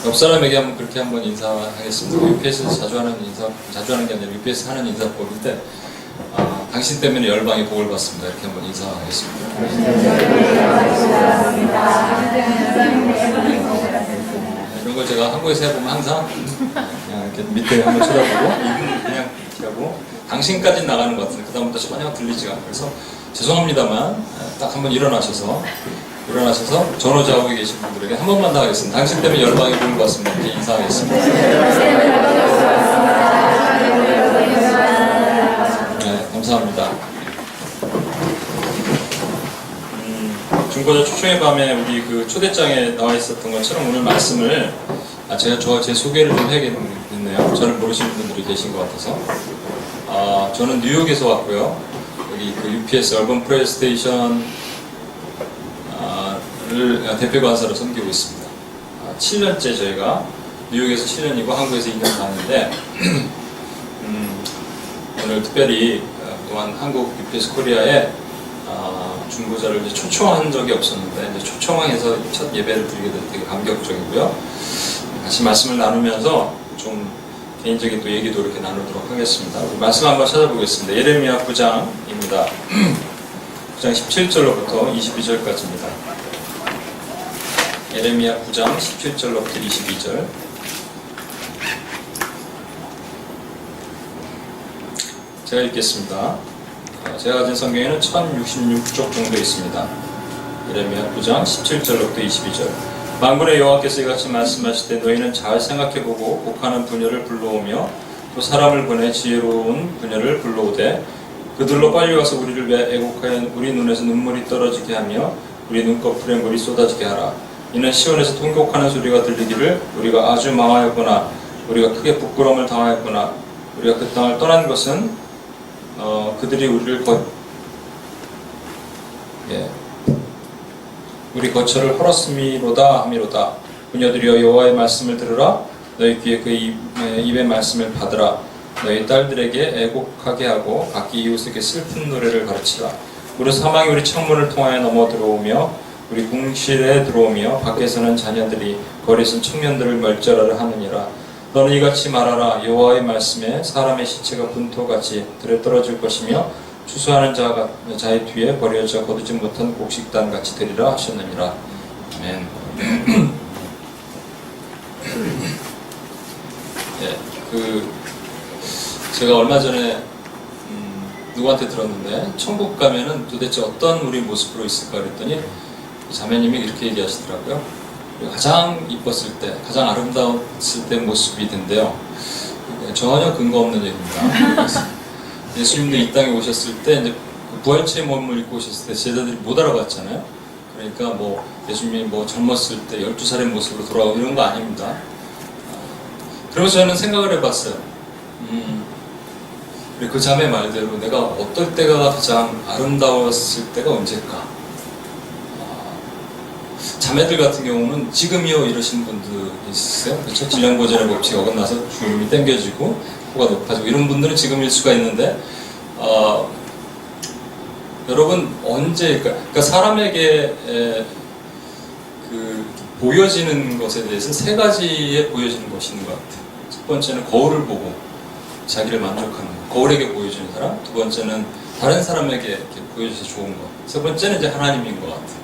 옆 사람에게 한번 그렇게 한번 인사하겠습니다. UPS에서 자주 하는 게 아니라 UPS 하는 인사법인데, 당신 때문에 열방이 복을 받습니다. 이렇게 한번 인사하겠습니다. 이런 걸 제가 한국에서 해보면 항상 그냥 이렇게 밑에 한번 쳐다보고 이분 그냥 이렇게 하고 당신까지 나가는 것 같은데 그 다음부터 전혀 들리지가 않아요. 그래서 죄송합니다만 딱 한번 일어나셔서 전호자국에 계신 분들에게 한 번만 더 하겠습니다. 당신 때문에 열방이 복을 받습니다. 이렇게 인사하겠습니다. 네, 감사합니다. 중고자 초청의 밤에 우리 그 초대장에 나와 있었던 것처럼 오늘 말씀을 제가 제 소개를 좀 해야겠네요. 저를 모르시는 분들이 계신 것 같아서. 저는 뉴욕에서 왔고요. 여기 그 UPS 얼번 프레이 스테이션을 대표 관사로 섬기고 있습니다. 7년째 저희가 뉴욕에서 7년이고 한국에서 2년 가는데 오늘 특별히 또한 한국 UPS 코리아에 중보자를 이제 초청한 적이 없었는데 이제 초청해서 첫 예배를 드리게 돼서 되게 감격적이고요. 같이 말씀을 나누면서 좀 개인적인 또 얘기도 이렇게 나누도록 하겠습니다. 말씀 한번 찾아보겠습니다. 예레미야 9장입니다. 9장 17절로부터 22절까지입니다. 예레미야 9장 17절로부터 22절. 제가 읽겠습니다. 제가 가진 성경에는 1066쪽 정도 있습니다. 예레미야 9장 17절로부터 22절. 만군의 여호와께서 이같이 말씀하실 때 너희는 잘 생각해보고 곡하는 부녀를 불러오며 또 사람을 보내 지혜로운 부녀를 불러오되 그들로 빨리 와서 우리를 애곡하여 우리 눈에서 눈물이 떨어지게 하며 우리 눈꺼풀에 물이 쏟아지게 하라. 이는 시온에서 통곡하는 소리가 들리기를 우리가 아주 망하였구나, 우리가 크게 부끄러움을 당하였구나, 우리가 그 땅을 떠난 것은 그들이 우리 거처를 헐었음이로다 하미로다. 부녀들이여 여호와의 말씀을 들으라. 너희 귀에 그 입의 말씀을 받으라. 너희 딸들에게 애곡하게 하고 각기 이웃에게 슬픈 노래를 가르치라. 우리 사망이 우리 창문을 통하여 넘어 들어오며 우리 궁실에 들어오며 밖에서는 자녀들이 거리에서는 청년들을 멀쩡하라 하느니라. 너는 이같이 말하라. 여호와의 말씀에 사람의 시체가 분토같이 들에 떨어질 것이며 추수하는 자의 뒤에 버려져 거두지 못한 곡식단같이 되리라 하셨느니라. 아멘. 제가 얼마 전에 누구한테 들었는데 천국 가면은 도대체 어떤 우리 모습으로 있을까 그랬더니 자매님이 이렇게 얘기하시더라고요. 가장 이뻤을 때, 가장 아름다웠을 때 모습이 된대요. 전혀 근거 없는 얘기입니다. 예수님도 이 땅에 오셨을 때 이제 부활체의 몸을 입고 오셨을 때 제자들이 못 알아봤잖아요. 그러니까 뭐 예수님이 뭐 젊었을 때 12살의 모습으로 돌아오고 이런 거 아닙니다. 그래서 저는 생각을 해봤어요. 그 자매 말대로 내가 어떨 때가 가장 아름다웠을 때가 언제일까? 자매들 같은 경우는 지금이요 이러신 분들 있으세요? 그렇죠? 질량보전의 법칙이 어긋나서 주름이 당겨지고 코가 높아지고 이런 분들은 지금일 수가 있는데 여러분 언제일까? 그러니까 사람에게 그 보여지는 것에 대해서 세 가지에 보여지는 것이 있는 것 같아요. 첫 번째는 거울을 보고 자기를 만족하는 것, 거울에게 보여주는 사람. 두 번째는 다른 사람에게 이렇게 보여줘서 좋은 것. 세 번째는 이제 하나님인 것 같아요.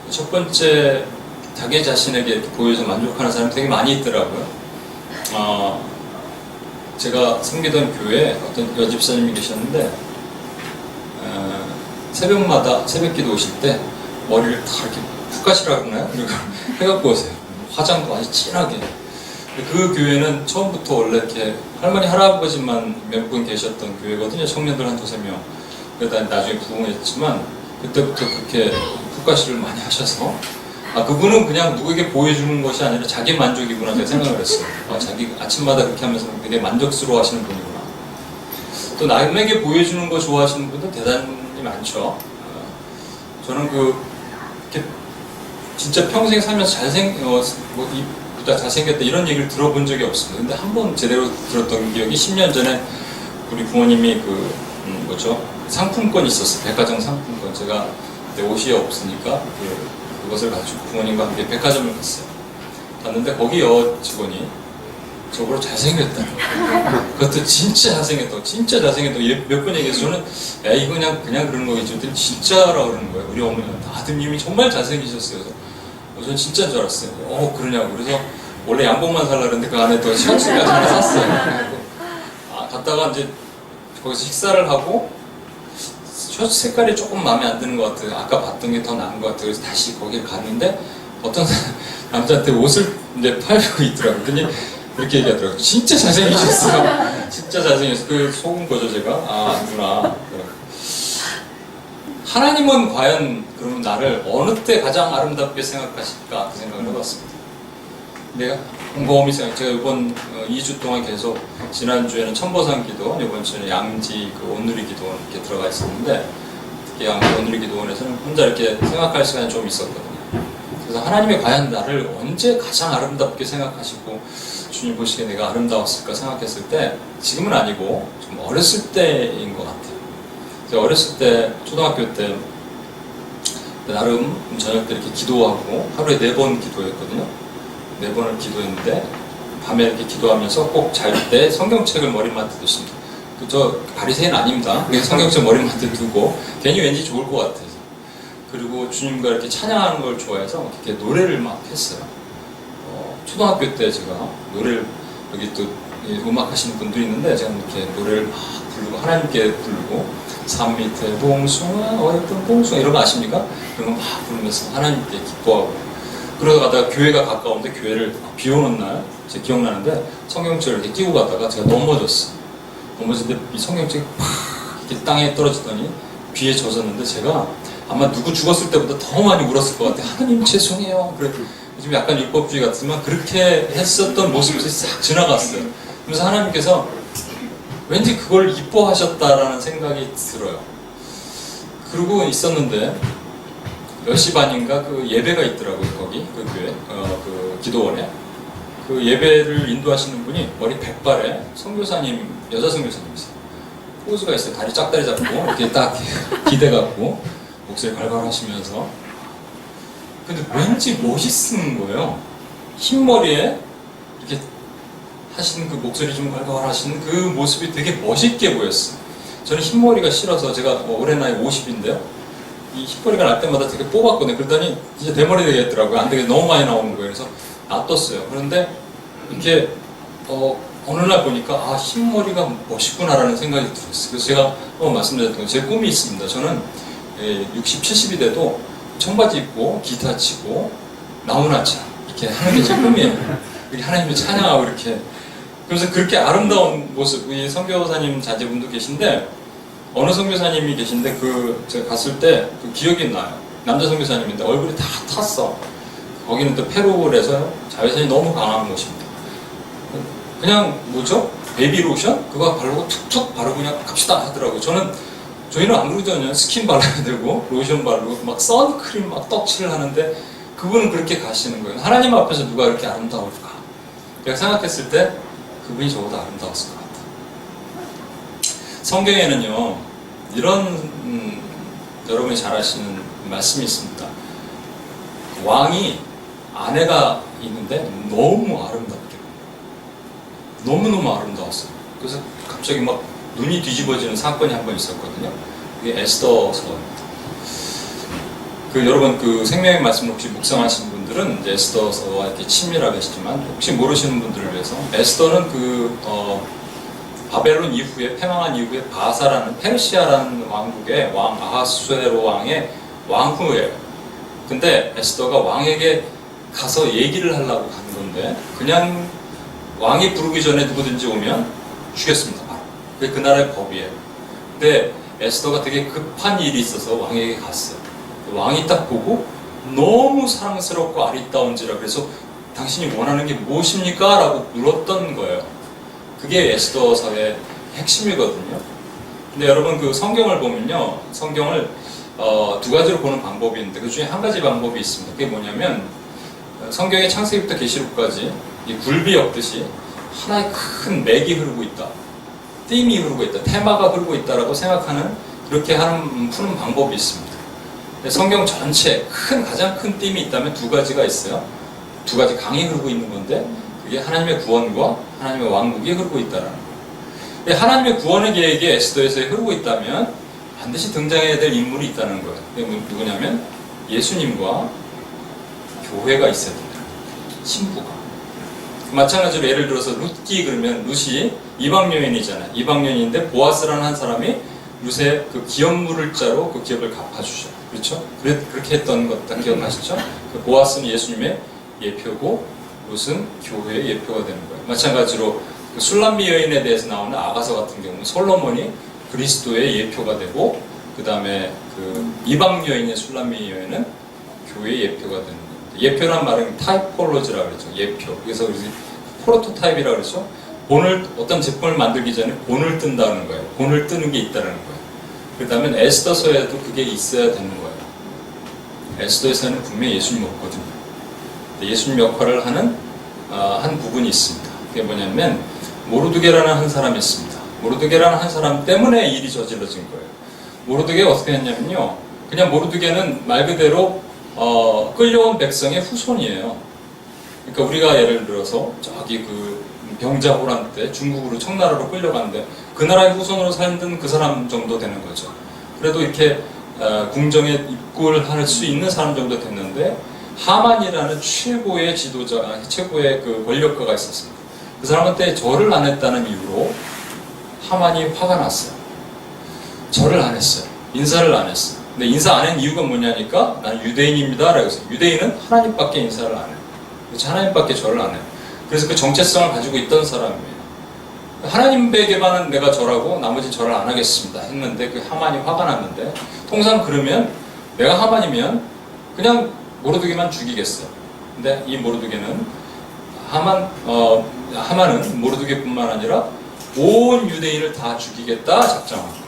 첫 번째 자기 자신에게 이렇게 보여서 만족하는 사람이 되게 많이 있더라고요. 제가 섬기던 교회에 어떤 여집사님이 계셨는데 새벽마다 새벽기도 오실 때 머리를 다 이렇게 푹 가시라고 그러나요? 그리고 해갖고 오세요. 화장도 아주 진하게. 그 교회는 처음부터 원래 이렇게 할머니 할아버지만 몇 분 계셨던 교회거든요. 청년들 한 두세 명. 그러다 나중에 부흥했지만 그때부터 그렇게 푹가시를 많이 하셔서 그분은 그냥 누구에게 보여주는 것이 아니라 자기 만족이구나 제가 생각을 했어요. 자기 아침마다 그렇게 하면서 되게 만족스러워 하시는 분이구나. 또 남에게 보여주는 거 좋아하시는 분도 대단히 많죠. 저는 이렇게 진짜 평생 살면서 잘생겼다 이런 얘기를 들어본 적이 없습니다. 근데 한 번 제대로 들었던 기억이 10년 전에 우리 부모님이 상품권이 있었어요. 백화점 상품권. 제가 그때 옷이 없으니까 그것을 가지고 부모님과 함께 백화점을 갔어요. 갔는데 거기 여 직원이 저보고 잘생겼다. 그것도 진짜 잘생겼다고, 진짜 잘생겼다고 몇 번 얘기해서 저는 야 이거 그냥 그러는 거겠지. 그랬더니 진짜라고 그러는 거예요. 우리 어머니한테 아드님이 정말 잘생기셨어요. 그래서 저는 진짜인 줄 알았어요. 그러냐고. 그래서 원래 양복만 살라 그랬는데 그 안에 더 셔츠가 하나 샀어요. 갔다가 이제 거기서 식사를 하고 셔츠 색깔이 조금 마음에 안 드는 것 같아요. 아까 봤던 게 더 나은 것 같아요. 그래서 다시 거길 갔는데 어떤 남자한테 옷을 이제 팔고 있더라고요. 그랬더니 이렇게 얘기하더라고요. 진짜 잘생기셨어요. 진짜 잘생겼어요. 그 속은 거죠, 제가. 아니구나. 하나님은 과연 그러면 나를 어느 때 가장 아름답게 생각하실까? 그 생각을 해봤습니다. 내가 곰곰이 생각, 제가 이번 2주 동안 계속, 지난주에는 천보산 기도원, 이번 주에는 양지 그 온누리 기도원 이렇게 들어가 있었는데, 특히 양지 온누리 기도원에서는 혼자 이렇게 생각할 시간이 좀 있었거든요. 그래서 하나님이 과연 나를 언제 가장 아름답게 생각하시고 주님 보시기에 내가 아름다웠을까 생각했을 때 지금은 아니고 좀 어렸을 때인 것 같아요. 제가 어렸을 때 초등학교 때 나름 저녁 때 이렇게 기도하고 하루에 4번 기도했거든요. 4번을 기도했는데 밤에 이렇게 기도하면서 꼭 잘 때 성경책을 머리맡에 두십니다. 저 바리새인 아닙니다. 성경책 머리맡에 두고 괜히 왠지 좋을 것 같아서. 그리고 주님과 이렇게 찬양하는 걸 좋아해서 이렇게 노래를 막 했어요. 초등학교 때 제가 노래를, 여기 또 음악 하시는 분들이 있는데 제가 이렇게 노래를 막 부르고 하나님께 부르고 산 밑에 봉숭아 어였던 봉숭아 이런 거 아십니까? 그런 거 막 부르면서 하나님께 기뻐하고 그러다 가다가 교회가 가까운데 교회를 비 오는 날 제가 기억나는데 성경책을 이렇게 끼고 가다가 제가 넘어졌어요. 넘어졌는데 이 성경책이 팍 이렇게 땅에 떨어지더니 비에 젖었는데 제가 아마 누구 죽었을 때보다 더 많이 울었을 것 같아요. 하나님 죄송해요. 그래 좀 약간 율법주의 같지만 그렇게 했었던 모습이 싹 지나갔어요. 그래서 하나님께서 왠지 그걸 이뻐하셨다라는 생각이 들어요. 그러고 있었는데 10시 반인가 그 예배가 있더라고요. 거기 그 교회 그 기도원에 그 예배를 인도하시는 분이 머리 백발에 선교사님, 여자 선교사님이세요. 포즈가 있어요. 다리 짝다리 잡고 이렇게 딱 기대 갖고 목소리 발발 하시면서 근데 왠지 멋있는 거예요. 흰머리에 이렇게 하시는 그 목소리 좀 발발 하시는 그 모습이 되게 멋있게 보였어요. 저는 흰머리가 싫어서 제가 올해 나이 50인데요. 이 흰머리가 날 때마다 되게 뽑았거든요. 그랬더니 이제 대머리 되겠더라고요. 안 되게 너무 많이 나오는 거예요. 그래서 놔뒀어요. 그런데 이렇게 어느 날 보니까 흰머리가 멋있구나라는 생각이 들었어요. 그래서 제가 말씀드렸던 건 제 꿈이 있습니다. 저는 60, 70이 돼도 청바지 입고 기타 치고 나무나차 이렇게 하는 게 제 꿈이에요. 이렇게 하나님을 찬양하고 이렇게. 그래서 그렇게 아름다운 모습, 이 선교사님 자제분도 계신데 어느 선교사님이 계신데 제가 갔을 때 그 기억이 나요. 남자 선교사님인데 얼굴이 다 탔어. 거기는 또 페루에서 자외선이 너무 강한 곳입니다. 그냥 뭐죠? 베이비 로션? 그거 바르고 툭툭 바르고 그냥 갑시다 하더라고요. 저희는 안 그러잖아요. 스킨 발라야 되고 로션 바르고 막 선크림 막 떡칠을 하는데 그분은 그렇게 가시는 거예요. 하나님 앞에서 누가 이렇게 아름다울까? 제가 생각했을 때 그분이 저보다 아름다웠을 것 같아요. 성경에는요 이런 여러분이 잘 아시는 말씀이 있습니다. 왕이 아내가 있는데 너무 아름답게 너무너무 아름다웠어요. 그래서 갑자기 막 눈이 뒤집어지는 사건이 한 번 있었거든요. 그게 에스더서입니다. 여러분 그 생명의 말씀 혹시 묵상하시는 분들은 이제 에스더서와 이렇게 친밀하게 하시지만 혹시 모르시는 분들을 위해서 에스더는 바벨론 이후에 패망한 이후에 바사라는 페르시아라는 왕국의 왕 아하수에로 왕의 왕후예요. 근데 에스더가 왕에게 가서 얘기를 하려고 간 건데 그냥 왕이 부르기 전에 누구든지 오면 죽였습니다. 바로. 그게 그 나라의 법이에요. 근데 에스더가 되게 급한 일이 있어서 왕에게 갔어요. 왕이 딱 보고 너무 사랑스럽고 아리따운지라 그래서 당신이 원하는 게 무엇입니까? 라고 물었던 거예요. 그게 에스더서의 핵심이거든요. 근데 여러분 그 성경을 보면요. 성경을 2가지로 보는 방법이 있는데 그 중에 한 가지 방법이 있습니다. 그게 뭐냐면 성경의 창세기부터 계시록까지 이 굴비 엮듯이 하나의 큰 맥이 흐르고 있다. 띠임이 흐르고 있다. 테마가 흐르고 있다라고 생각하는 그렇게 푸는 방법이 있습니다. 성경 전체 가장 큰 띠임이 있다면 2가지가 있어요. 두 가지 강이 흐르고 있는 건데 그게 하나님의 구원과 하나님의 왕국이 흐르고 있다는 거예요. 하나님의 구원의 계획이 에스더에서 흐르고 있다면 반드시 등장해야 될 인물이 있다는 거예요. 그게 누구냐면 예수님과 교회가 있어야 된다. 신부가. 마찬가지로 예를 들어서 룻기 그러면 룻이 이방 여인이잖아요. 이방 여인인데 보아스라는 한 사람이 룻의 그 기업 물을 자로 그 기업을 갚아주죠. 그렇죠? 그렇게 했던 것 다 기억하시죠? 그 보아스는 예수님의 예표고 룻은 교회의 예표가 되는 거예요. 마찬가지로 그 술람미 여인에 대해서 나오는 아가서 같은 경우는 솔로몬이 그리스도의 예표가 되고 그 다음에 그 이방 여인의 술람미 여인은 교회의 예표가 되는 거예요. 예표란 말은 타이폴로지라고 그러죠. 예표. 그래서 우리 프로토타입이라고 그러죠. 어떤 제품을 만들기 전에 본을 뜬다는 거예요. 본을 뜨는 게 있다는 거예요. 그렇다면 에스더서에도 그게 있어야 되는 거예요. 에스더에서는 분명히 예수님 없거든요. 예수님 역할을 하는 한 부분이 있습니다. 그게 뭐냐면 모르드게라는 한 사람이 있습니다. 모르드게라는 한 사람 때문에 일이 저질러진 거예요. 모르드게가 어떻게 했냐면요. 그냥 모르드게는 말 그대로 끌려온 백성의 후손이에요. 그러니까 우리가 예를 들어서 저기 그 병자호란 때 중국으로 청나라로 끌려갔는데 그 나라의 후손으로 살던 그 사람 정도 되는 거죠. 그래도 이렇게 궁정에 입국을 할 수 있는 사람 정도 됐는데 하만이라는 최고의 지도자, 최고의 그 권력가가 있었습니다. 그 사람한테 절을 안 했다는 이유로 하만이 화가 났어요. 절을 안 했어요. 인사를 안 했어요. 근데 인사 안 한 이유가 뭐냐니까 나는 유대인입니다 라고 했어요. 유대인은 하나님밖에 인사를 안 해요. 그렇죠? 하나님밖에 절을 안 해요. 그래서 그 정체성을 가지고 있던 사람이에요. 하나님에게만은 내가 절하고 나머지 절을 안 하겠습니다 했는데 그 하만이 화가 났는데 통상 그러면 내가 하만이면 그냥 모르드게만 죽이겠어. 근데 이 모르드게는 하만은 모르드게뿐만 아니라 온 유대인을 다 죽이겠다 작정한 거예요.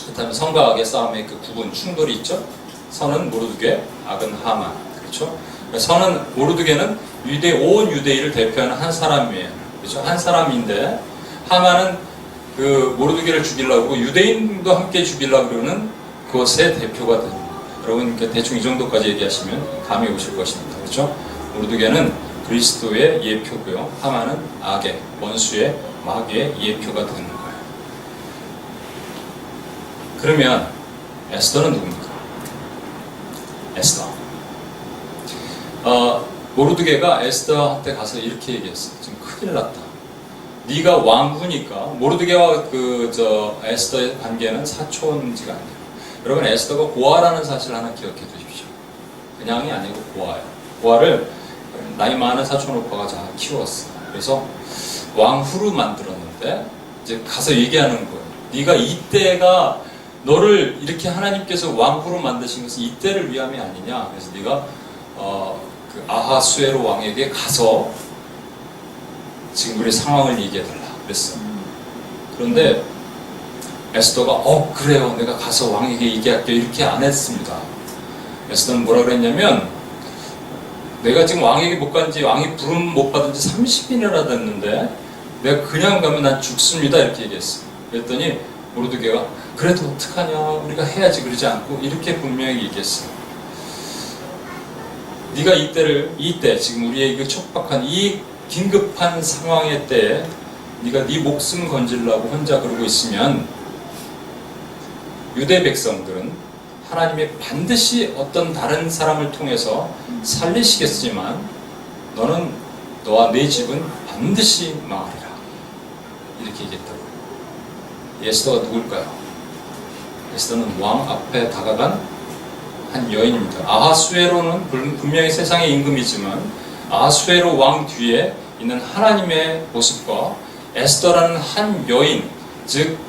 그렇다면 선과 악의 싸움의 그 구분, 충돌이 있죠. 선은 모르드게, 악은 하만. 그렇죠? 선은 모르드게는 온 유대인을 대표하는 한 사람이에요. 그렇죠? 한 사람인데 하만은 그 모르드게를 죽이려고 유대인도 함께 죽이려고 그러는 그것의 대표가 됩니다. 여러분 대충 이 정도까지 얘기하시면 감이 오실 것입니다. 그렇죠? 모르드게는 그리스도의 예표고요. 하만은 악의, 원수의, 마귀의 예표가 되는 거예요. 그러면 에스더는 누굽니까? 에스더. 모르드게가 에스더한테 가서 이렇게 얘기했어요. 지금 큰일 났다. 네가 왕후니까 모르드게와 에스더의 관계는 사촌지가 아니에요. 여러분 에스더가 고아라는 사실 하나 기억해 두십시오. 그냥이 아니고 고아예요. 고아를 나이 많은 사촌 오빠가 잘 키웠어. 그래서 왕후로 만들었는데 이제 가서 얘기하는 거예요. 네가 이때가 너를 이렇게 하나님께서 왕후로 만드신 것은 이때를 위함이 아니냐. 그래서 네가 그 아하수에로 왕에게 가서 지금 우리 상황을 얘기해달라 그랬어. 그런데 에스더가 그래요. 내가 가서 왕에게 얘기할게요. 이렇게 안 했습니다. 에스더는 뭐라 그랬냐면 내가 지금 왕에게 못 간지 왕이 부름 못 받은 지 30일이나 됐는데 내가 그냥 가면 난 죽습니다. 이렇게 얘기했어. 그랬더니 모르드게가 그래도 어떡하냐. 우리가 해야지 그러지 않고 이렇게 분명히 얘기했어요. 네가 이때 지금 우리에게 촉박한 이 긴급한 상황의 때에 네가 네 목숨 건지려고 혼자 그러고 있으면 유대 백성들은 하나님이 반드시 어떤 다른 사람을 통해서 살리시겠지만 너와 네 집은 반드시 망하리라. 이렇게 얘기했다고. 에스더가 누굴까요? 에스더는 왕 앞에 다가간 한 여인입니다. 아하수에로는 분명히 세상의 임금이지만 아하수에로 왕 뒤에 있는 하나님의 모습과 에스더라는 한 여인, 즉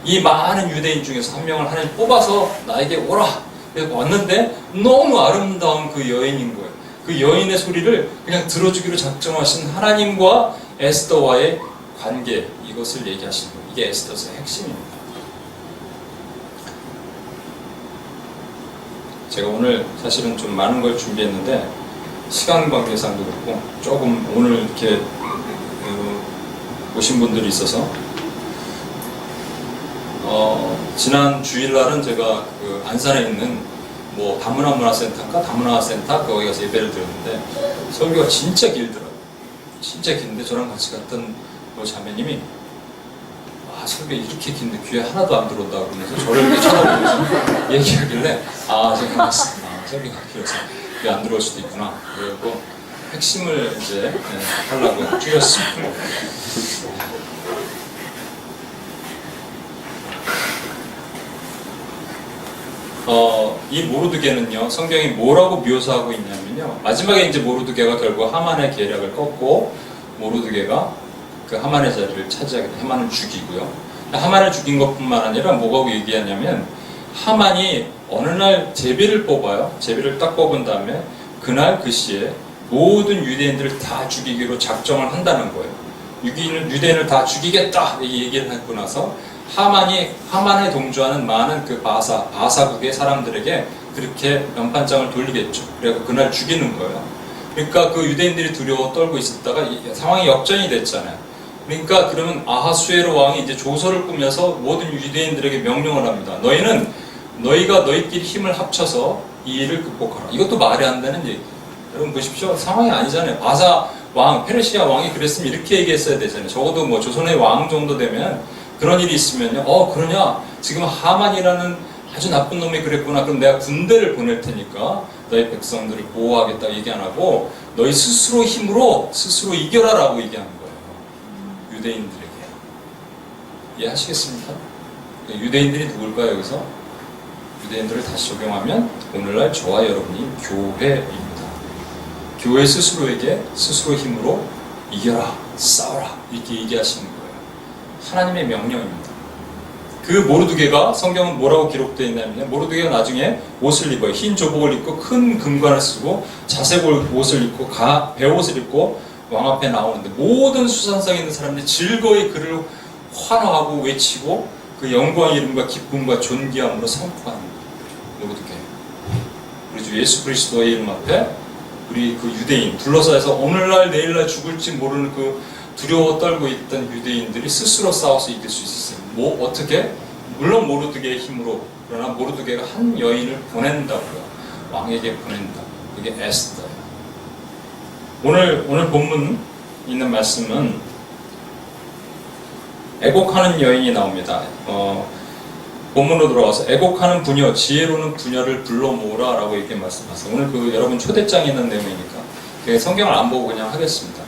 이 많은 유대인 중에서 한 명을 하나님 뽑아서 나에게 오라. 그래서 왔는데 너무 아름다운 그 여인인 거예요. 그 여인의 소리를 그냥 들어주기로 작정하신 하나님과 에스더와의 관계, 이것을 얘기하시는 거예요. 이게 에스더서의 핵심입니다. 제가 오늘 사실은 좀 많은 걸 준비했는데 시간 관계상도 그렇고 조금 오늘 이렇게 오신 분들이 있어서 지난 주일날은 제가 그 안산에 있는 뭐 다문화 문화센터인가 다문화센터 거기 가서 예배를 드렸는데 설교가 진짜 길더라고요. 진짜 긴데 저랑 같이 갔던 자매님이 설교 이렇게 긴데 귀에 하나도 안 들어온다 그러면서 저를 이렇게 쳐다보면서 얘기하길래 제가 설교가 길어서 귀에 안 들어올 수도 있구나. 그리고 핵심을 이제 하려고 줄였습니다. 이 모르드게는요, 성경이 뭐라고 묘사하고 있냐면요, 마지막에 이제 모르드게가 결국 하만의 계략을 꺾고 모르드게가 그 하만의 자리를 차지하게 돼. 하만을 죽이고요. 하만을 죽인 것뿐만 아니라 뭐라고 얘기하냐면 하만이 어느 날 제비를 뽑아요. 제비를 딱 뽑은 다음에 그날 그 시에 모든 유대인들을 다 죽이기로 작정을 한다는 거예요. 유대인을 다 죽이겠다 이 얘기를 하고 나서 하만에 동조하는 많은 그 바사국의 사람들에게 그렇게 연판장을 돌리겠죠. 그래서 그날 죽이는 거예요. 그러니까 그 유대인들이 두려워 떨고 있었다가 상황이 역전이 됐잖아요. 그러니까 그러면 아하수에로 왕이 이제 조서를 꾸며서 모든 유대인들에게 명령을 합니다. 너희가 너희끼리 힘을 합쳐서 이 일을 극복하라. 이것도 말이 안 되는 얘기. 여러분 보십시오. 상황이 아니잖아요. 바사 왕, 페르시아 왕이 그랬으면 이렇게 얘기했어야 되잖아요. 적어도 뭐 조선의 왕 정도 되면 그런 일이 있으면요. 그러냐? 지금 하만이라는 아주 나쁜 놈이 그랬구나. 그럼 내가 군대를 보낼 테니까 너희 백성들을 보호하겠다 얘기 안 하고 너희 스스로 힘으로 스스로 이겨라라고 얘기하는 거예요. 유대인들에게. 이해하시겠습니까? 유대인들이 누굴까요, 여기서? 유대인들을 다시 적용하면 오늘날 저와 여러분이 교회입니다. 교회 스스로에게 스스로 힘으로 이겨라, 싸워라 이렇게 얘기하시는 거예요. 하나님의 명령입니다. 그 모르드게가 성경은 뭐라고 기록되어 있냐면 모르드게가 나중에 옷을 입어요. 흰 조복을 입고 큰 금관을 쓰고 자색 옷을 입고 베옷을 입고 왕 앞에 나오는데 모든 수산성에 있는 사람들이 즐거이 그를 환호하고 외치고 그 영광의 이름과 기쁨과 존귀함으로 상고하는 거예요. 모르드게. 우리 주 예수 그리스도의 이름 앞에 우리 그 유대인 둘러싸여서 오늘날 내일날 죽을지 모르는 그 두려워 떨고 있던 유대인들이 스스로 싸워서 이길 수 있었어요. 어떻게? 물론 모르드게의 힘으로. 그러나 모르드게가 한 여인을 보낸다고요. 왕에게 보낸다. 그게 에스더예요. 오늘 본문 있는 말씀은 애곡하는 여인이 나옵니다. 본문으로 들어와서 애곡하는 부녀, 지혜로운 부녀를 불러 모으라 라고 이렇게 말씀하세요. 오늘 여러분 초대장에 있는 내용이니까 성경을 안 보고 그냥 하겠습니다.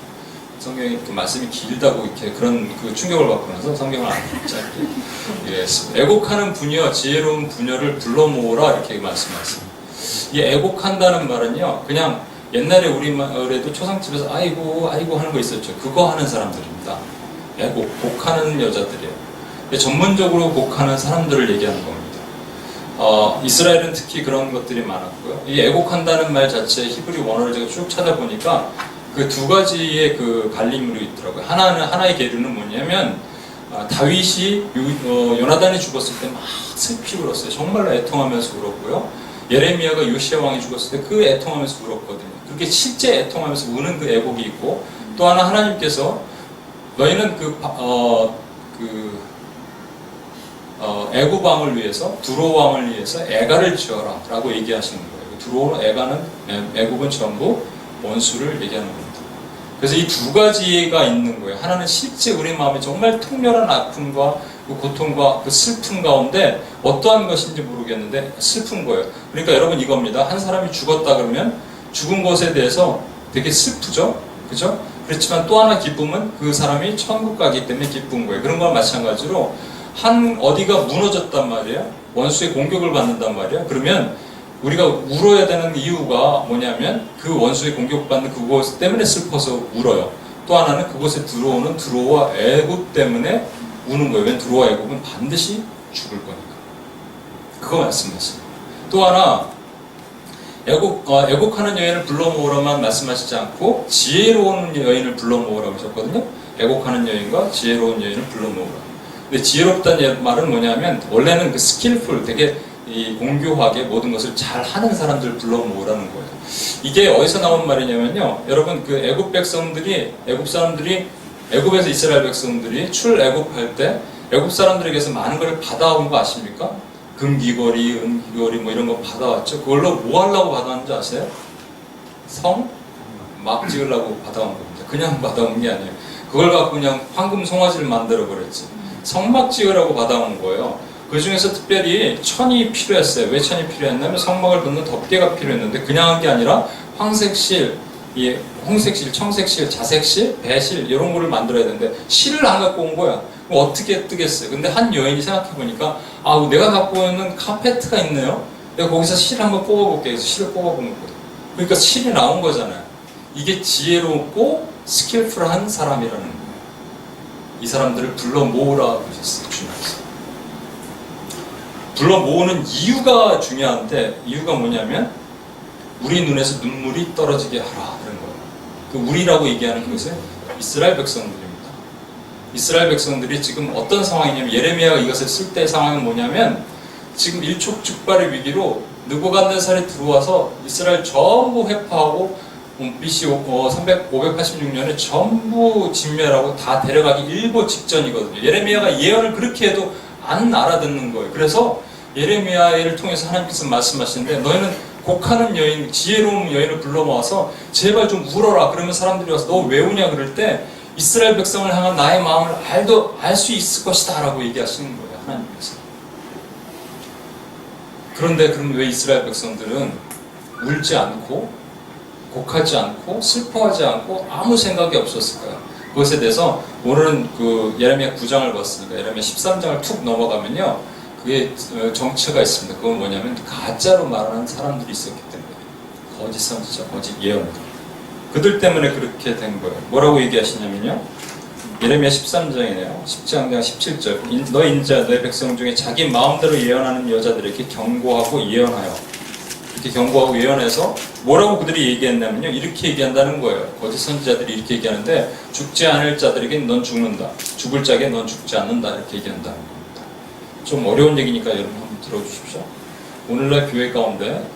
성경이 그 말씀이 길다고 이렇게 그런 그 충격을 받고 나서 성경을 안 짧게 이해했습니다. 애곡하는 부녀, 지혜로운 부녀를 불러 모으라 이렇게 말씀하세요. 이 애곡한다는 말은요, 그냥 옛날에 우리말에도 초상집에서 아이고 하는 거 있었죠. 그거 하는 사람들입니다. 곡하는 여자들이에요. 전문적으로 곡하는 사람들을 얘기하는 겁니다. 이스라엘은 특히 그런 것들이 많았고요. 이 애곡한다는 말 자체의 히브리 원어를 제가 쭉 찾아보니까 그 두 가지의 그 갈림으로 있더라고요. 하나의 계류는 뭐냐면 다윗이 요나단이 죽었을 때 막 슬피 울었어요. 정말로 애통하면서 울었고요. 예레미야가 요시야 왕이 죽었을 때 그 애통하면서 울었거든요. 그렇게 실제 애통하면서 우는 그 애곡이 있고, 또 하나 하나님께서 너희는 애굽 왕을 위해서, 두로 왕을 위해서 애가를 지어라 라고 얘기하시는 거예요. 두로는 애굽은 전부 원수를 얘기하는 겁니다. 그래서 이 두 가지가 있는 거예요. 하나는 실제 우리 마음에 정말 통렬한 아픔과 그 고통과 그 슬픔 가운데 어떠한 것인지 모르겠는데 슬픈 거예요. 그러니까 여러분 이겁니다. 한 사람이 죽었다 그러면 죽은 것에 대해서 되게 슬프죠? 그죠? 그렇지만 또 하나 기쁨은 그 사람이 천국 가기 때문에 기쁜 거예요. 그런 거와 마찬가지로 어디가 무너졌단 말이에요. 원수의 공격을 받는단 말이에요. 그러면 우리가 울어야 되는 이유가 뭐냐면 그 원수의 공격받는 그것 때문에 슬퍼서 울어요. 또 하나는 그곳에 들어오는 두로와 애굽 때문에 우는 거예요. 왜냐면 두로와 애굽은 반드시 죽을 거니까. 그거 말씀하세요. 또 하나 애곡하는 여인을 불러 모으라만 말씀하시지 않고 지혜로운 여인을 불러 모으라고 하셨거든요. 애곡하는 여인과 지혜로운 여인을 불러 모으라. 근데 지혜롭다는 말은 뭐냐면 원래는 그 스킬풀, 되게 공교하게 모든 것을 잘 하는 사람들을 불러 모으라는 거예요. 이게 어디서 나온 말이냐면요. 여러분 그 애굽 사람들이 애굽에서 이스라엘 백성들이 출애굽할 때 애굽 사람들에게서 많은 걸 받아온 거 아십니까? 금귀걸이, 은귀걸이 뭐 이런 거 받아왔죠. 그걸로 뭐 하려고 받아왔는지 아세요? 막 찍으려고 받아온 겁니다. 그냥 받아온 게 아니에요. 그걸 갖고 그냥 황금 송아지를 만들어 버렸지. 성막 찍으라고 받아온 거예요. 그 중에서 특별히 천이 필요했어요. 왜 천이 필요했냐면 성막을 덮는 덮개가 필요했는데 그냥 한 게 아니라 황색실, 홍색실, 청색실, 자색실, 배실 이런 거를 만들어야 되는데 실을 안 갖고 온 거야. 어떻게 뜨겠어요? 근데 한 여인이 생각해 보니까 내가 갖고 있는 카페트가 있네요. 내가 거기서 실을 한번 뽑아볼게 해서 실을 뽑아보는 거예요. 그러니까 실이 나온 거잖아요. 이게 지혜롭고 스킬풀한 사람이라는 거예요. 이 사람들을 불러 모으라 그러셨어요. 주님께서. 불러 모으는 이유가 중요한데 이유가 뭐냐면 우리 눈에서 눈물이 떨어지게 하라 그런 거예요. 그 우리라고 얘기하는 그것은 이스라엘 백성들입니다. 이스라엘 백성들이 지금 어떤 상황이냐면 예레미야가 이것을 쓸 때의 상황은 뭐냐면 지금 일촉즉발의 위기로 느부갓네살이 들어와서 이스라엘 전부 회파하고 BC 586년에 전부 진멸하고 다 데려가기 일보 직전이거든요. 예레미야가 예언을 그렇게 해도 안 알아듣는 거예요. 그래서 예레미야를 통해서 하나님께서 말씀하시는데 너희는 곡하는 여인, 지혜로운 여인을 불러 모아서 제발 좀 울어라. 그러면 사람들이 와서 너 왜 우냐 그럴 때 이스라엘 백성을 향한 나의 마음을 알 수 있을 것이다 라고 얘기하시는 거예요. 하나님께서. 그런데 그럼 왜 이스라엘 백성들은 울지 않고 곡하지 않고 슬퍼하지 않고 아무 생각이 없었을까요? 그것에 대해서 오늘은 그 예레미야 9장을 봤으니까 예레미야 13장을 툭 넘어가면요 그게 정체가 있습니다. 그건 뭐냐면 가짜로 말하는 사람들이 있었기 때문에 거짓 선지자, 거짓 예언들 그들 때문에 그렇게 된 거예요. 뭐라고 얘기하시냐면요 예레미야 13장이네요 10장 17절 너 인자 너의 백성 중에 자기 마음대로 예언하는 여자들에게 경고하고 예언하여 이렇게 경고하고 예언해서 뭐라고 그들이 얘기했냐면요 이렇게 얘기한다는 거예요. 거짓 선지자들이 이렇게 얘기하는데 죽지 않을 자들에겐 넌 죽는다. 죽을 자에겐 넌 죽지 않는다. 이렇게 얘기한다는 겁니다. 좀 어려운 얘기니까 여러분 한번 들어주십시오. 오늘날 교회 가운데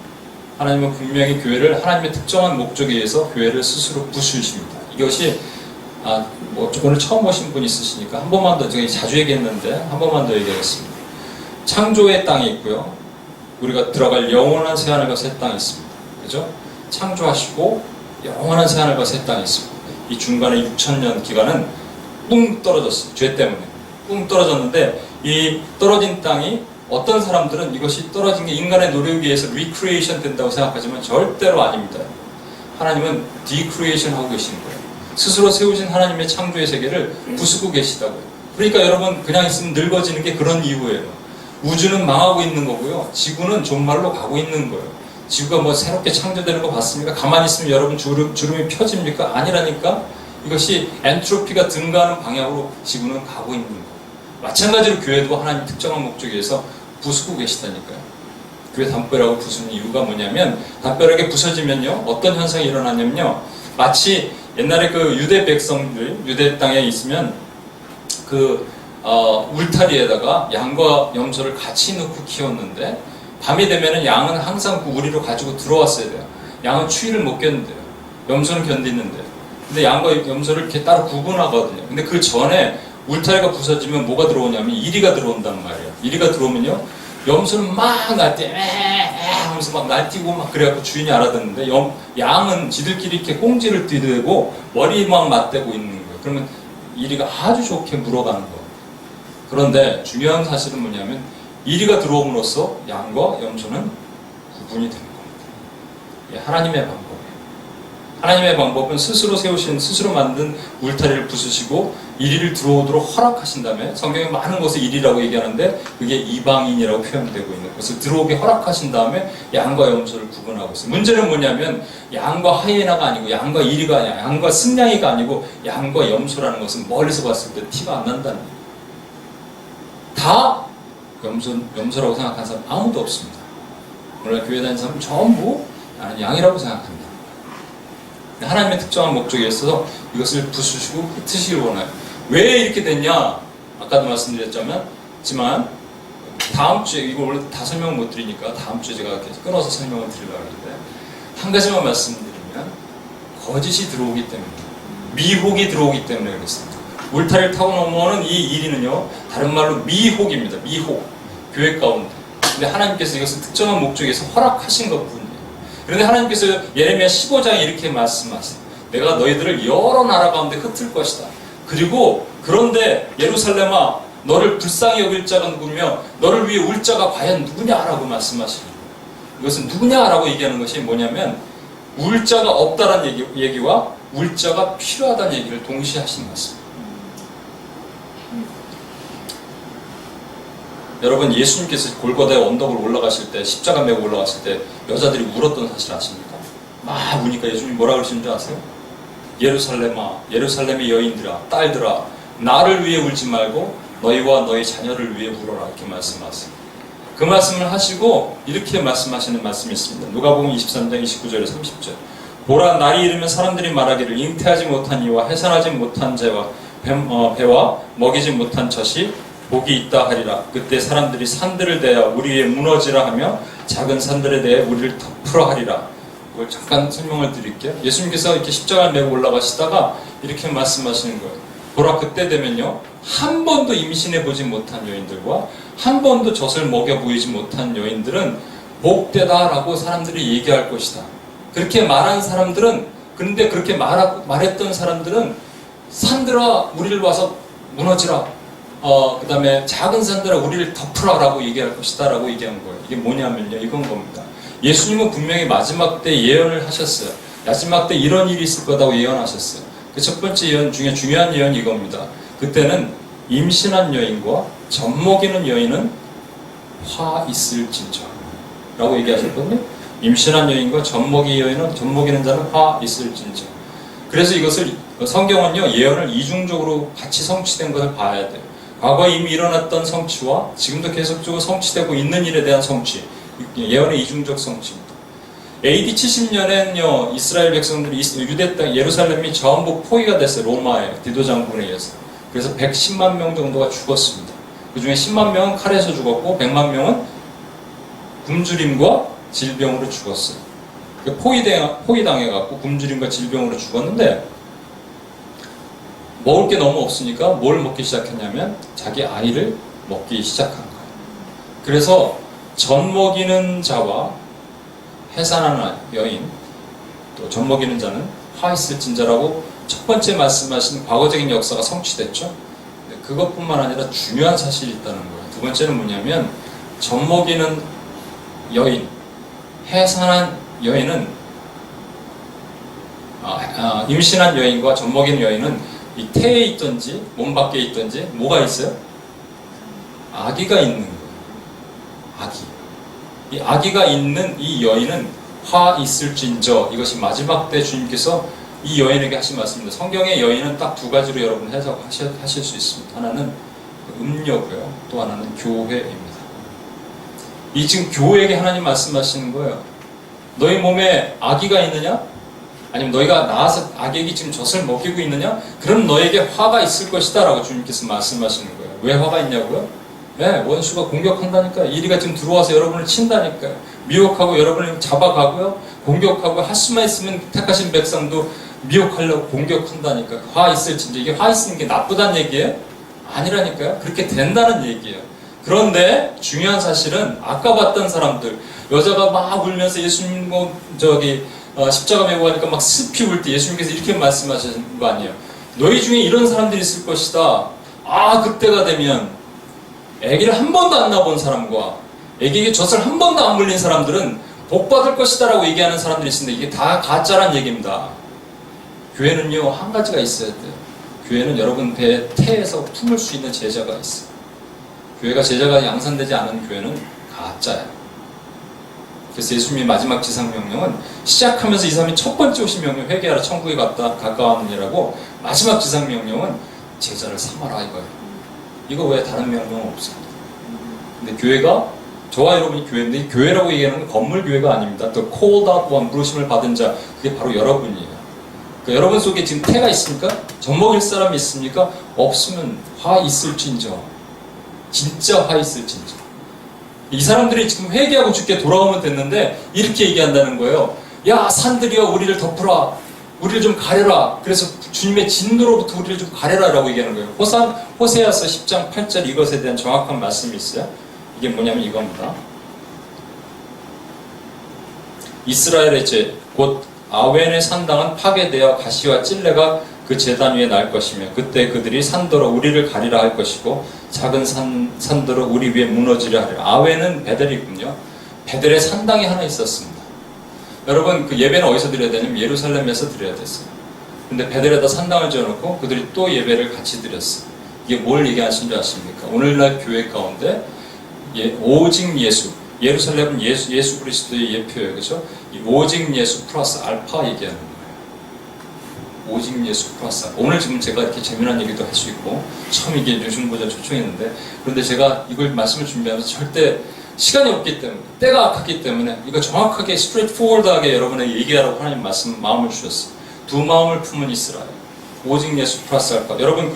하나님은 분명히 교회를 하나님의 특정한 목적에 의해서 교회를 스스로 부수십니다. 이것이 오늘 처음 오신 분 있으시니까 한 번만 더 제가 자주 얘기했는데 한 번만 더 얘기하겠습니다. 창조의 땅이 있고요. 우리가 들어갈 영원한 새하늘과 새 땅이 있습니다. 그죠? 창조하시고 영원한 새하늘과 새 땅이 있습니다. 이 중간에 6,000년 기간은 뿡 떨어졌어요. 죄 때문에. 뿡 떨어졌는데 이 떨어진 땅이 어떤 사람들은 이것이 떨어진 게 인간의 노력에 의해서 리크리에이션 된다고 생각하지만 절대로 아닙니다. 하나님은 디크리에이션 하고 계시는 거예요. 스스로 세우신 하나님의 창조의 세계를 부수고 계시다고요. 그러니까 여러분 그냥 있으면 늙어지는 게 그런 이유예요. 우주는 망하고 있는 거고요. 지구는 종말로 가고 있는 거예요. 지구가 뭐 새롭게 창조되는 거 봤습니까? 가만히 있으면 여러분 주름이 펴집니까? 아니라니까. 이것이 엔트로피가 증가하는 방향으로 지구는 가고 있는 거예요. 마찬가지로 교회도 하나님 특정한 목적에 의해서 부수고 계시다니까요. 교회 담벼락을 부수는 이유가 뭐냐면 담벼락이 부서지면요 어떤 현상이 일어나냐면요 마치 옛날에 그 유대 백성들 유대 땅에 있으면 울타리에다가 양과 염소를 같이 넣고 키웠는데 밤이 되면은 양은 항상 그 우리로 가지고 들어왔어야 돼요. 양은 추위를 못 견뎌요. 염소는 견디는데. 근데 양과 염소를 이렇게 따로 구분하거든요. 근데 그 전에 울타리가 부서지면 뭐가 들어오냐면 이리가 들어온단 말이에요. 이리가 들어오면요 염소는 막 날뛰 하면서 막 날뛰고 막 그래갖고 주인이 알아듣는데 양은 지들끼리 이렇게 꽁지를 뒤대고 머리 막 맞대고 있는 거예요. 그러면 이리가 아주 좋게 물어가는 거예요. 그런데 중요한 사실은 뭐냐면 이리가 들어옴으로써 양과 염소는 구분이 되는 겁니다. 하나님의 방법이에요. 하나님의 방법은 스스로 세우신, 스스로 만든 울타리를 부수시고 이리를 들어오도록 허락하신 다음에 성경에 많은 것을 이리라고 얘기하는데 그게 이방인이라고 표현되고 있는 것을 들어오게 허락하신 다음에 양과 염소를 구분하고 있어요. 문제는 뭐냐면 양과 하이에나가 아니고 양과 이리가 아니야. 양과 승냥이가 아니고 양과 염소라는 것은 멀리서 봤을 때 티가 안 난다는 거예요. 다 염소라고 생각하는 사람 아무도 없습니다. 오늘 교회 다니는 사람은 전부 나는 양이라고 생각합니다. 하나님의 특정한 목적에 있어서 이것을 부수시고 흩으시길 원해요. 왜 이렇게 됐냐? 아까도 말씀드렸지만 다음 주에 이거 원래 다 설명을 못 드리니까 다음 주에 제가 끊어서 설명을 드리려고 하는데 한 가지만 말씀드리면 거짓이 들어오기 때문에 미혹이 들어오기 때문에 그렇습니다. 울타리를 타고 넘어오는 이 이리는요 다른 말로 미혹입니다. 미혹 교회 가운데 근데 하나님께서 이것을 특정한 목적에서 허락하신 것뿐이에요. 그런데 하나님께서 예레미야 15장에 이렇게 말씀하세요. 내가 너희들을 여러 나라 가운데 흩을 것이다. 그리고 그런데 예루살렘아 너를 불쌍히 여길 자가 누구며 너를 위해 울 자가 과연 누구냐라고 말씀하시는 거예요. 이것은 누구냐라고 얘기하는 것이 뭐냐면 울 자가 없다라는 얘기와 울 자가 필요하다는 얘기를 동시에 하시는 것입니다. 여러분 예수님께서 골고다의 언덕을 올라가실 때 십자가 메고 올라갔을 때 여자들이 울었던 사실 아십니까? 막 우니까 예수님이 뭐라 그러시는 줄 아세요? 예루살렘아 예루살렘의 여인들아 딸들아 나를 위해 울지 말고 너희와 너희 자녀를 위해 울어라 이렇게 말씀하세요. 그 말씀을 하시고 이렇게 말씀하시는 말씀이 있습니다. 누가복음 23장 29절에 30절 보라 날이 이르면 사람들이 말하기를 잉태하지 못한 이와 해산하지 못한 자와 배와 먹이지 못한 젖이 복이 있다 하리라. 그때 사람들이 산들을 대하여 우리 위에 무너지라 하며 작은 산들에 대해 우리를 덮으라 하리라. 이걸 잠깐 설명을 드릴게요. 예수님께서 이렇게 십자가를 메고 올라가시다가 이렇게 말씀하시는 거예요. 보라 그때 되면요 한 번도 임신해 보지 못한 여인들과 한 번도 젖을 먹여 보이지 못한 여인들은 복되다라고 사람들이 얘기할 것이다. 그렇게 말한 사람들은 그런데 그렇게 말했던 사람들은 산들아 우리를 와서 무너지라 그 다음에 작은 산들아 우리를 덮으라 라고 얘기할 것이다 라고 얘기한 거예요. 이게 뭐냐면요 이건 겁니다. 예수님은 분명히 마지막 때 예언을 하셨어요. 마지막 때 이런 일이 있을 거라고 예언하셨어요. 그 첫 번째 예언 중에 중요한 예언이 이겁니다. 그때는 임신한 여인과 젖먹이는 여인은 화 있을진저 라고 얘기하셨거든요. 임신한 여인과 젖먹이는 자는 화 있을진저. 그래서 이것을 성경은요 예언을 이중적으로 같이 성취된 것을 봐야 돼요. 과거에 이미 일어났던 성취와 지금도 계속적으로 성취되고 있는 일에 대한 성취, 예언의 이중적 성취입니다. AD 70년에는요 이스라엘 백성들이 유대 땅 예루살렘이 전부 포위가 됐어요. 로마의 디도 장군에 의해서. 그래서 110만 명 정도가 죽었습니다. 그 중에 10만 명은 칼에서 죽었고 100만 명은 굶주림과 질병으로 죽었어요. 포위당해갖고 굶주림과 질병으로 죽었는데 먹을 게 너무 없으니까 뭘 먹기 시작했냐면 자기 아이를 먹기 시작한 거예요. 그래서 젖 먹이는 자와 해산하는 여인 또 젖 먹이는 자는 화 있을진자라고 첫 번째 말씀하신 과거적인 역사가 성취됐죠. 그것뿐만 아니라 중요한 사실이 있다는 거예요. 두 번째는 뭐냐면 젖 먹이는 여인, 해산한 여인은 임신한 여인과 젖 먹이는 여인은 이 태에 있든지 몸 밖에 있든지 뭐가 있어요? 아기가 있는 거예요. 아기. 이 아기가 있는 이 여인은 화 있을진저 이것이 마지막 때 주님께서 이 여인에게 하신 말씀입니다. 성경의 여인은 딱 두 가지로 여러분 해석하실 수 있습니다. 하나는 음녀고요. 또 하나는 교회입니다. 이 지금 교회에게 하나님 말씀하시는 거예요. 너희 몸에 아기가 있느냐? 아니면 너희가 나와서 아기에게 지금 젖을 먹이고 있느냐? 그럼 너에게 화가 있을 것이다 라고 주님께서 말씀하시는 거예요. 왜 화가 있냐고요? 네, 원수가 공격한다니까요. 이리가 지금 들어와서 여러분을 친다니까요. 미혹하고 여러분을 잡아가고요. 공격하고 할 수만 있으면 택하신 백성도 미혹하려고 공격한다니까요. 화 있을진저. 이게 화 있으면 게 나쁘다는 얘기예요? 아니라니까요. 그렇게 된다는 얘기예요. 그런데 중요한 사실은 아까 봤던 사람들 여자가 막 울면서 예수님 십자가 메고 가니까 막 슬피 울 때 예수님께서 이렇게 말씀하시는 거 아니에요. 너희 중에 이런 사람들이 있을 것이다. 그때가 되면 아기를 한 번도 안 낳아본 사람과 아기에게 젖을 한 번도 안 물린 사람들은 복 받을 것이다 라고 얘기하는 사람들이 있는데 이게 다 가짜란 얘기입니다. 교회는요 한 가지가 있어야 돼요. 교회는 여러분 배에 태에서 품을 수 있는 제자가 있어요. 교회가 제자가 양산되지 않은 교회는 가짜예요. 그래서 예수님의 마지막 지상명령은 시작하면서 이 사람이 첫 번째 오신 명령 회개하라 천국에 가까웠느니라고 마지막 지상명령은 제자를 삼아라 이거예요. 이거 외에 다른 명령은 없습니다. 근데 교회가 저와 여러분이 교회인데 교회라고 얘기하는 건 건물 교회가 아닙니다. 또 called out one 부르심을 받은 자 그게 바로 여러분이에요. 그러니까 여러분 속에 지금 태가 있습니까? 젖 먹일 사람이 있습니까? 없으면 화 있을진저. 진짜 화 있을진저. 이 사람들이 지금 회개하고 죽게 돌아오면 됐는데 이렇게 얘기한다는 거예요. 야 산들이여 우리를 덮으라. 우리를 좀 가려라. 그래서 주님의 진노로부터 우리를 좀 가려라 라고 얘기하는 거예요. 호세아서 10장 8절 이것에 대한 정확한 말씀이 있어요. 이게 뭐냐면 이겁니다. 이스라엘의 죄, 곧 아웬의 산당은 파괴되어 가시와 찔레가 그 제단 위에 날 것이며 그때 그들이 산더러 우리를 가리라 할 것이고 작은 산더러 우리 위에 무너지려 하리라. 아웬은 베델이군요. 베델에 산당이 하나 있었습니다. 여러분 그 예배는 어디서 드려야 되냐면 예루살렘에서 드려야 됐어요. 근데 베델에다 산당을 지어놓고 그들이 또 예배를 같이 드렸어요. 이게 뭘 얘기하신 줄 아십니까? 오늘날 교회 가운데 오직 예수, 예루살렘은 예수 그리스도의 예표예요. 그죠? 이 오직 예수 플러스 알파 얘기하는 거예요. 오직 예수 플러스 알파. 오늘 지금 제가 이렇게 재미난 얘기도 할 수 있고 처음 이게 요즘보다 초청했는데, 그런데 제가 이걸 말씀을 준비하면서 절대 시간이 없기 때문에, 때가 악하기 때문에 이거 정확하게 스트레이트 포워드하게 여러분에게 얘기하라고 하나님 말씀 마음을 주셨어요. 두 마음을 품은 이스라엘, 오직 예수 플러스 알파. 여러분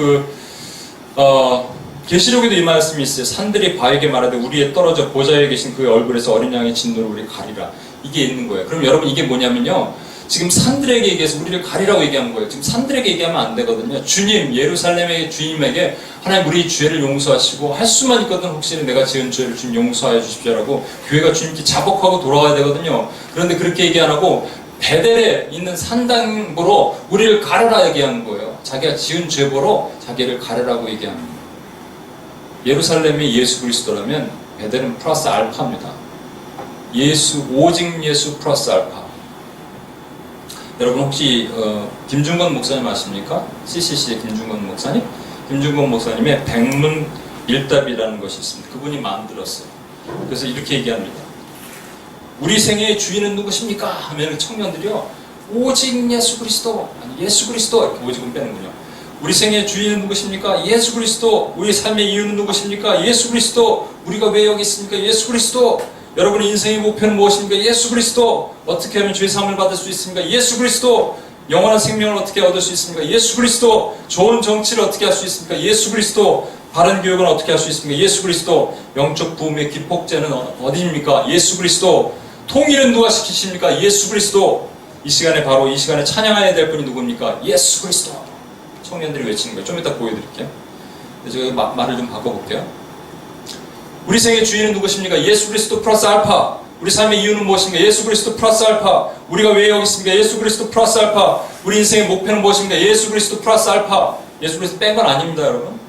계시록에도 이 말씀이 있어요. 산들이 바에게 말하되 우리에 떨어져 보좌에 계신 그의 얼굴에서 어린 양의 진노를 우리 가리라. 이게 있는 거예요. 그럼 여러분 이게 뭐냐면요, 지금 산들에게 얘기해서 우리를 가리라고 얘기한 거예요. 지금 산들에게 얘기하면 안 되거든요. 주님, 예루살렘의 주님에게 하나님 우리 죄를 용서하시고 할 수만 있거든 혹시 내가 지은 죄를 주님 용서하여 주십시오라고 교회가 주님께 자복하고 돌아가야 되거든요. 그런데 그렇게 얘기 안 하고 베델에 있는 산당으로 우리를 가르라 얘기하는 거예요. 자기가 지은 죄 보러 자기를 가르라고 얘기하는 거예요. 예루살렘이 예수 그리스도라면 베델은 플러스 알파입니다. 오직 예수 플러스 알파. 여러분 혹시 김중건 목사님 아십니까? CCC의 김중건 목사님? 김중건 목사님의 백문 일답이라는 것이 있습니다. 그분이 만들었어요. 그래서 이렇게 얘기합니다. 우리 생애의 주인은 누구십니까? 하면 청년들이요, 오직 예수 그리스도, 아니 예수 그리스도, 이렇게 오직은 빼는군요. 우리 생애의 주인은 누구십니까? 예수 그리스도. 우리 삶의 이유는 누구십니까? 예수 그리스도. 우리가 왜 여기 있습니까? 예수 그리스도. 여러분의 인생의 목표는 무엇입니까? 예수 그리스도. 어떻게 하면 죄 사함을 받을 수 있습니까? 예수 그리스도. 영원한 생명을 어떻게 얻을 수 있습니까? 예수 그리스도. 좋은 정치를 어떻게 할 수 있습니까? 예수 그리스도. 바른 교육은 어떻게 할 수 있습니까? 예수 그리스도. 영적 부흥의 기폭제는 어디입니까? 예수 그리스도. 통일은 누가 시키십니까? 예수 그리스도. 이 시간에 바로 이 시간에 찬양해야 될 분이 누굽니까? 예수 그리스도. 청년들이 외치는 거예요. 좀 이따 보여드릴게요. 제가 말을 좀 바꿔볼게요. 우리 생의 주인은 누구십니까? 예수 그리스도 플러스 알파. 우리 삶의 이유는 무엇입니까? 예수 그리스도 플러스 알파. 우리가 왜 여기 있습니까? 예수 그리스도 플러스 알파. 우리 인생의 목표는 무엇입니까? 예수 그리스도 플러스 알파. 예수 그리스도 뺀 건 아닙니다, 여러분.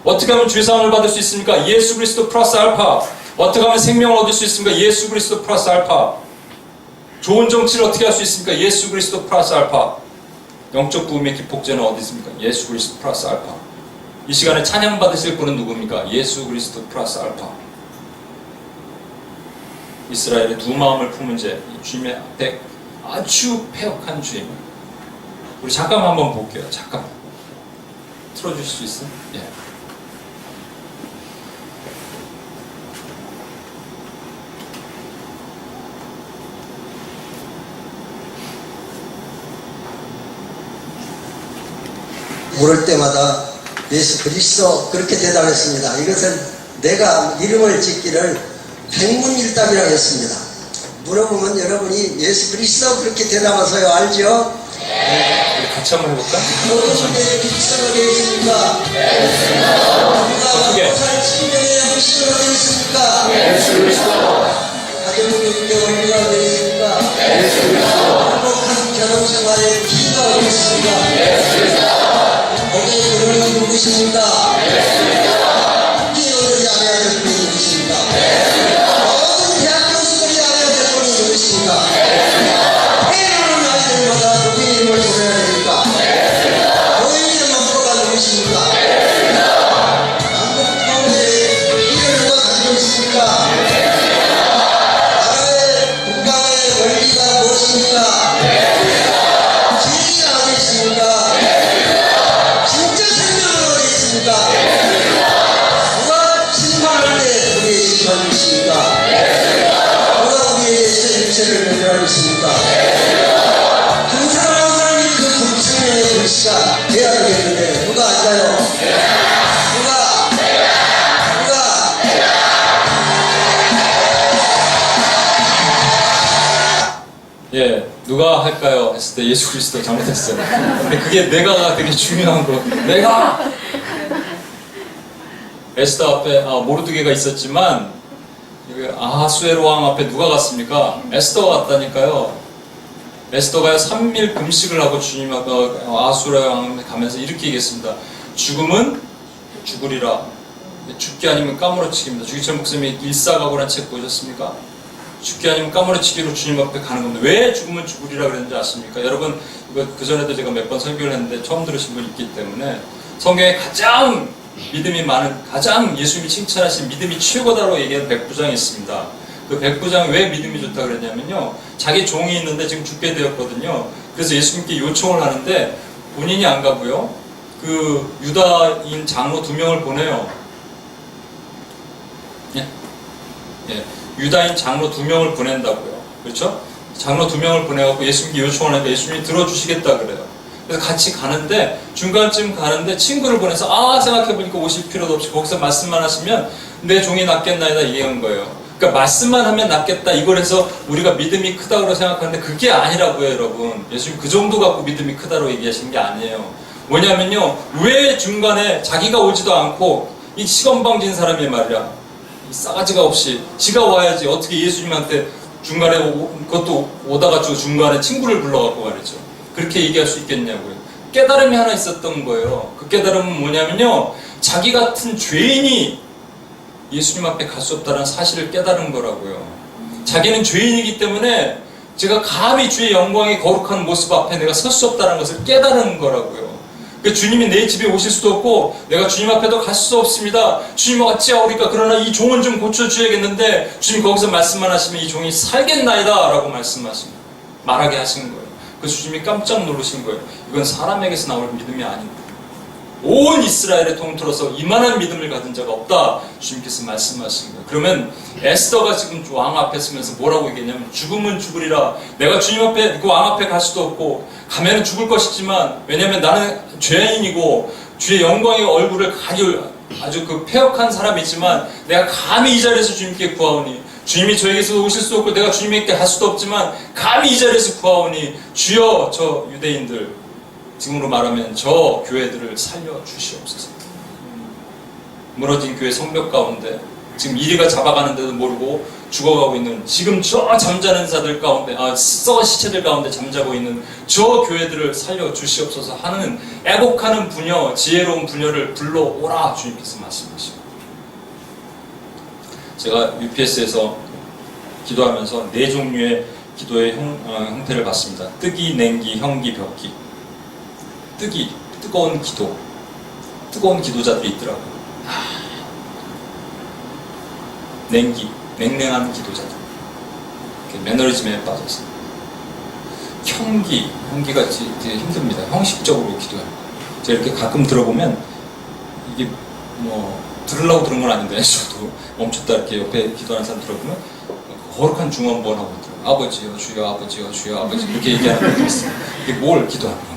어떻게 하면 죄 사함을 받을 수 있습니까? 예수 그리스도 플러스 알파. 어떻게 하면 생명을 얻을 수 있습니까? 예수 그리스도 플러스 알파. 좋은 정치를 어떻게 할 수 있습니까? 예수 그리스도 플러스 알파. 영적 부흥의 기폭제는 어디 있습니까? 예수 그리스도 플러스 알파. 이 시간에 찬양 받으실 분은 누굽니까? 예수 그리스도 플러스 알파. 이스라엘의 두 마음을 품은 이 주님의 앞에 아주 패역한 주임. 우리 잠깐만 한번 볼게요. 잠깐만. 틀어주실 수 있어요? 예. 물을 때마다 예수 그리스도 그렇게 대답했습니다. 이것은 내가 이름을 짓기를 백문일답이라고 했습니다. 물어보면 여러분이 예수 그리스도 그렇게 대답하세요. 알죠? 네. 같이 한번 해볼까? 여러분의 그리스도가 되십니까? 누가 보살 친명의 형식으로 되십니까? 예수 그리스도. 가정교육의 원리가 되십니까? 예수 그리스도. 행복한 결혼생활의 기가 되십니까? 예수 그리스도. 거기에 그분은 누구십니까? 학교를 알아야 될 분이 누구십니까? 모든 대학 교수들이 알아야 될 분이 누구십니까? 회의를 할 때마다 누구 이름을 부르야 됩니까? 교인 이름만 부르가 누구십니까? 한국 교회의 이를 누가 가지고 있습니까? 나라의 국가의 원리가 무엇입니까? 진리가 어디 있습니까? 진짜 생명은 어디 있습니까? 누가 심판할 때 우리의 심판이십니까? 누가 우리에 대해서 일체를 변별하고 있습니까? 그 사람 한 사람이 그 불생명의 불씨가 돼야 되겠는데 누가 앉아요? 누가? 예, 누가 할까요? 했을 때 예수 그리스도 잘못했어요. 근데 그게 내가가 되게 중요한 거. 내가! 에스더 앞에 모르드게가 있었지만 아하수에로 왕 앞에 누가 갔습니까? 에스더가 갔다니까요. 에스더가 3일 금식을 하고 주님 앞에 아하수에로 왕 앞에 가면서 이렇게 얘기했습니다. 죽음은 죽으리라. 죽기 아니면 까무러치기입니다. 주기철 목사님이 일사각오라는 책 보셨습니까? 죽기 아니면 까무러치기로 주님 앞에 가는 겁니다. 왜 죽으면 죽으리라 그랬는지 아십니까? 여러분, 이거 그전에도 제가 몇 번 설교를 했는데 처음 들으신 분 있기 때문에 성경에 가장 믿음이 많은, 가장 예수님이 칭찬하신 믿음이 최고다라고 얘기하는 백부장이 있습니다. 그 백부장이 왜 믿음이 좋다 그랬냐면요, 자기 종이 있는데 지금 죽게 되었거든요. 그래서 예수님께 요청을 하는데 본인이 안 가고요, 그 유다인 장로 2명을 보내요. 예? 예. 유다인 장로 2명을 보낸다고요. 그렇죠? 장로 2명을 보내갖고 예수님께 요청을 하니까 예수님이 들어주시겠다 그래요. 그래서 같이 가는데, 중간쯤 가는데 친구를 보내서, 생각해보니까 오실 필요도 없이 거기서 말씀만 하시면 내 종이 낫겠나이다 얘기한 거예요. 그러니까 말씀만 하면 낫겠다 이걸 해서 우리가 믿음이 크다고 생각하는데 그게 아니라고요, 여러분. 예수님 그 정도 갖고 믿음이 크다고 얘기하신 게 아니에요. 뭐냐면요, 왜 중간에 자기가 오지도 않고 이 시건방진 사람이 말이야, 싸가지가 없이 지가 와야지 어떻게 예수님한테 중간에 그것도 오다가지고 중간에 친구를 불러갖고 말이죠, 그렇게 얘기할 수 있겠냐고요. 깨달음이 하나 있었던 거예요. 그 깨달음은 뭐냐면요, 자기 같은 죄인이 예수님 앞에 갈 수 없다는 사실을 깨달은 거라고요. 자기는 죄인이기 때문에 제가 감히 주의 영광의 거룩한 모습 앞에 내가 설 수 없다는 것을 깨달은 거라고요. 그 주님이 내 집에 오실 수도 없고 내가 주님 앞에도 갈 수 없습니다. 주님 어찌하오리까. 그러나 이 종은 좀 고쳐주셔야겠는데 주님 거기서 말씀만 하시면 이 종이 살겠나이다 라고 말하게 하신 거예요. 그 주님이 깜짝 놀라신 거예요. 이건 사람에게서 나올 믿음이 아닙니다. 온 이스라엘에 통틀어서 이만한 믿음을 가진 자가 없다 주님께서 말씀하신 거예요. 그러면 에스더가 지금 왕 앞에 서면서 뭐라고 얘기했냐면, 죽으면 죽으리라. 내가 주님 앞에, 그 왕 앞에 갈 수도 없고 가면은 죽을 것이지만, 왜냐면 나는 죄인이고 주의 영광의 얼굴을 아주 그 폐역한 사람이지만 내가 감히 이 자리에서 주님께 구하오니, 주님이 저에게서 오실 수도 없고 내가 주님에게 갈 수도 없지만 감히 이 자리에서 구하오니 주여 저 유대인들, 지금으로 말하면 저 교회들을 살려주시옵소서. 무너진 교회 성벽 가운데 지금 이리가 잡아가는데도 모르고 죽어가고 있는, 지금 저 잠자는 자들 가운데, 썩은 시체들 가운데 잠자고 있는 저 교회들을 살려주시옵소서 하는 애곡하는 부녀, 지혜로운 부녀를 불러오라 주님께서 말씀하시고, 제가 UPS에서 기도하면서 4종류의 기도의 형태를 봤습니다. 뜨기, 냉기, 형기, 벽기. 뜨기, 뜨거운 기도, 뜨거운 기도자들이 있더라고요. 냉기, 냉랭한 기도자들, 매너리즘에 빠져서. 형기가 되게 힘듭니다. 형식적으로 기도해요. 제가 이렇게 가끔 들어보면, 이게 들으려고 들은 건 아닌데 저도 멈췄다 이렇게 옆에 기도하는 사람 들어보면 거룩한 중언부원 하고 있더라고요. 아버지요 주여, 아버지요 주여, 아버지, 이렇게 얘기하는 분들이 있어요. 이게 뭘 기도하는 건가?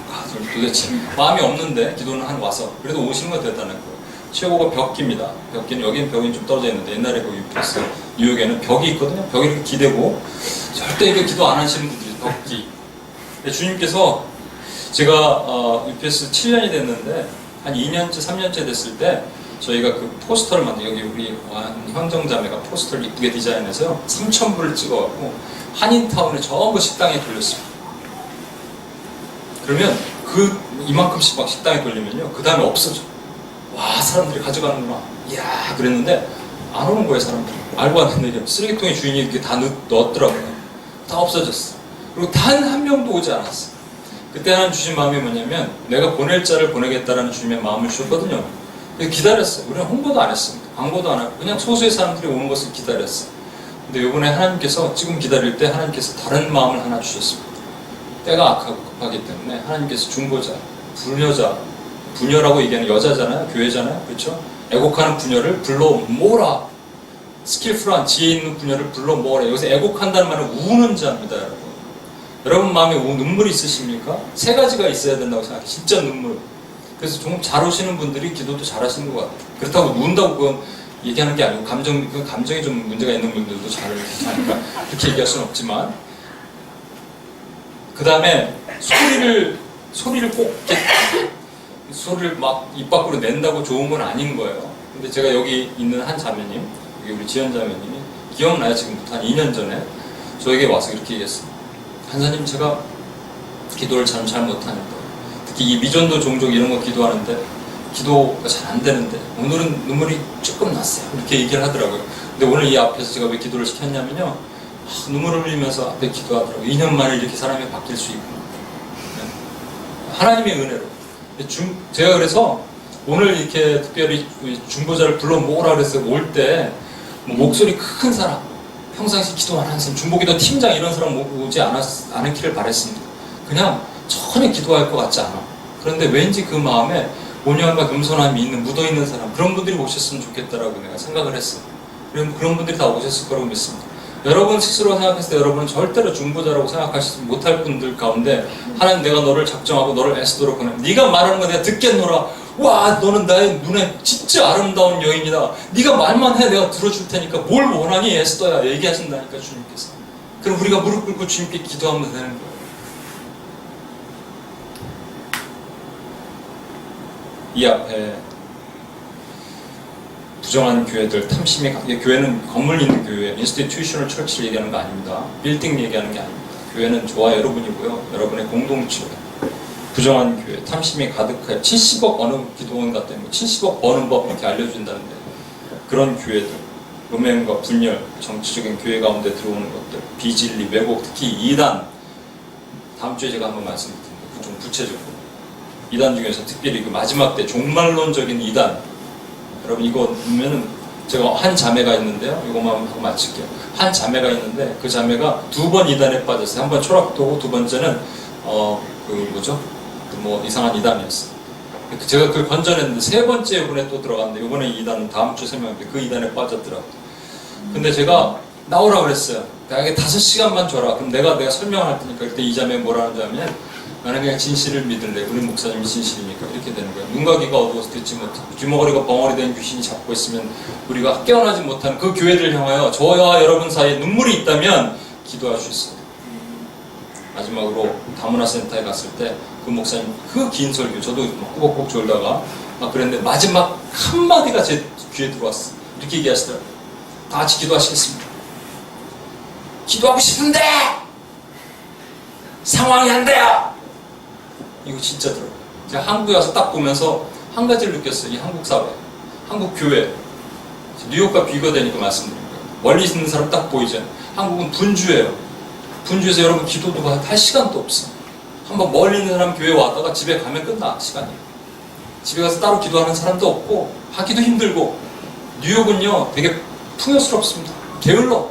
도대체 마음이 없는데 기도는 한 와서 그래도 오시는 건 대단한 거예요. 최고가 벽기입니다. 벽기는, 여기는 벽이 좀 떨어져 있는데 옛날에 그 UPS 뉴욕에는 벽이 있거든요. 벽이 이렇게 기대고 절대 이거 기도 안 하시는 분들이 벽기. 주님께서, 제가 UPS 7년이 됐는데 한 2년째 3년째 됐을 때 저희가 그 포스터를 여기 우리 현정자매가 포스터를 이쁘게 디자인해서요 3,000부를 찍어갖고 한인타운에 전부 식당에 돌렸습니다. 그러면 이만큼씩 막 식당에 돌리면요, 그 다음에 없어져. 와, 사람들이 가져가는구나. 이야, 그랬는데 안 오는 거예요, 사람들이. 알고 왔는데 쓰레기통의 주인이 이렇게 다 넣었더라고요. 다 없어졌어. 그리고 단 한 명도 오지 않았어. 그때 하나님 주신 마음이 뭐냐면, 내가 보낼 자를 보내겠다라는 주님의 마음을 주셨거든요. 그래서 기다렸어요. 우리는 홍보도 안 했습니다. 광고도 안 하고 그냥 소수의 사람들이 오는 것을 기다렸어요. 근데 이번에 하나님께서, 지금 기다릴 때 하나님께서 다른 마음을 하나 주셨습니다. 때가 악하고 급하기 때문에 하나님께서 중보자, 부녀라고 얘기하는 여자잖아요, 교회잖아요, 그렇죠? 애곡하는 부녀를 불러 모으라. 스킬풀한 지혜 있는 부녀를 불러 모으라. 여기서 애곡한다는 말은 우는 자입니다, 여러분. 여러분 마음에 눈물이 있으십니까? 3가지가 있어야 된다고 생각해요. 진짜 눈물. 그래서 좀 잘 오시는 분들이 기도도 잘 하시는 것 같아요. 그렇다고 운다고 그건 얘기하는 게 아니고, 감정이 좀 문제가 있는 분들도 잘 하니까 그렇게 얘기할 수는 없지만, 그 다음에 소리를 꼭 소리를 막 입 밖으로 낸다고 좋은 건 아닌 거예요. 근데 제가 여기 있는 한 자매님, 여기 우리 지연 자매님이 기억나요? 지금부터 한 2년 전에 저에게 와서 이렇게 얘기했어요. 간사님, 제가 기도를 잘 못하는데, 특히 이 미전도 종족 이런 거 기도하는데 기도가 잘 안 되는데 오늘은 눈물이 조금 났어요. 이렇게 얘기를 하더라고요. 근데 오늘 이 앞에서 제가 왜 기도를 시켰냐면요, 눈물을 흘리면서 앞에 기도하더라고요. 2년 만에 이렇게 사람이 바뀔 수 있구나. 하나님의 은혜로. 제가 그래서 오늘 이렇게 특별히 중보자를 불러 모으라 그래서 올 때 뭐 목소리 큰 사람, 평상시 기도 안 하는 사람, 중보기도 팀장 이런 사람 오지 않기를 바랬습니다. 그냥 전혀 기도할 것 같지 않아. 그런데 왠지 그 마음에 온유함과 겸손함이 있는, 묻어있는 사람, 그런 분들이 오셨으면 좋겠다라고 내가 생각을 했어요. 그런 분들이 다 오셨을 거라고 믿습니다. 여러분 스스로 생각했을 때 여러분은 절대로 중보자라고 생각하지 못할 분들 가운데 하나님, 내가 너를 작정하고 너를 애쓰도록 하는, 네가 말하는 거 내가 듣겠노라. 와, 너는 나의 눈에 진짜 아름다운 여인이다. 네가 말만 해, 내가 들어줄 테니까 뭘 원하니 에스더야, 얘기하신다니까 주님께서. 그럼 우리가 무릎 꿇고 주님께 기도하면 되는 거예요. 이 앞에 부정한 교회들, 탐심이, 교회는 건물 있는 교회, 인스티튜셔널 처치를 얘기하는 거 아닙니다. 빌딩 얘기하는 게 아닙니다. 교회는 저와 여러분이고요, 여러분의 공동체. 부정한 교회, 탐심이 가득해 70억 어느 기도원 같다, 70억 버는 법 이렇게 알려준다는데, 그런 교회들, 음행과 분열, 정치적인 교회 가운데 들어오는 것들, 비진리, 왜곡, 특히 이단, 다음 주에 제가 한번 말씀드립니다. 좀 구체적으로 이단 중에서 특별히 그 마지막 때 종말론적인 이단, 여러분 이거 보면은, 제가 한 자매가 있는데요, 이거만 하고 마칠게요. 한 자매가 있는데 그 자매가 2번 이단에 빠졌어요. 한 번 초락도고, 두 번째는 이상한 이단이었어요. 제가 그걸 건져냈는데 세 번째 이번에 또 들어갔는데, 이번에 이단은 다음 주 설명할게요. 그 이단에 빠졌더라고요. 근데 제가 나오라 그랬어요. 나에게 5시간만 줘라. 그럼 내가 설명을 할 테니까. 그때 이 자매가 뭐라는 줄 아면, 나는 그냥 진실을 믿을래. 우리 목사님이 진실이니까. 이렇게 되는 거예요. 눈과 귀가 어두워서 듣지 못하고 귀머거리가 벙어리 된 귀신이 잡고 있으면 우리가 깨어나지 못하는 그 교회들을 향하여 저와 여러분 사이에 눈물이 있다면 기도할 수 있어요. 마지막으로 다문화 센터에 갔을 때 그 목사님 그 긴 설교, 저도 막 꾸벅꾸벅 졸다가 막 그랬는데 마지막 한마디가 제 귀에 들어왔어. 이렇게 얘기하시더라고요. 다 같이 기도하시겠습니다. 기도하고 싶은데 상황이 안 돼요. 이거 진짜 들어요. 제가 한국에 와서 딱 보면서 한 가지를 느꼈어요. 이 한국 사회, 한국 교회, 뉴욕과 비교되니까 말씀드린 거예요. 멀리 있는 사람 딱 보이잖아요. 한국은 분주해요. 분주해서 여러분 기도도 할 시간도 없어. 한번 멀리 있는 사람 교회 왔다가 집에 가면 끝나, 시간이. 집에 가서 따로 기도하는 사람도 없고 하기도 힘들고. 뉴욕은요 되게 풍요스럽습니다. 게을러.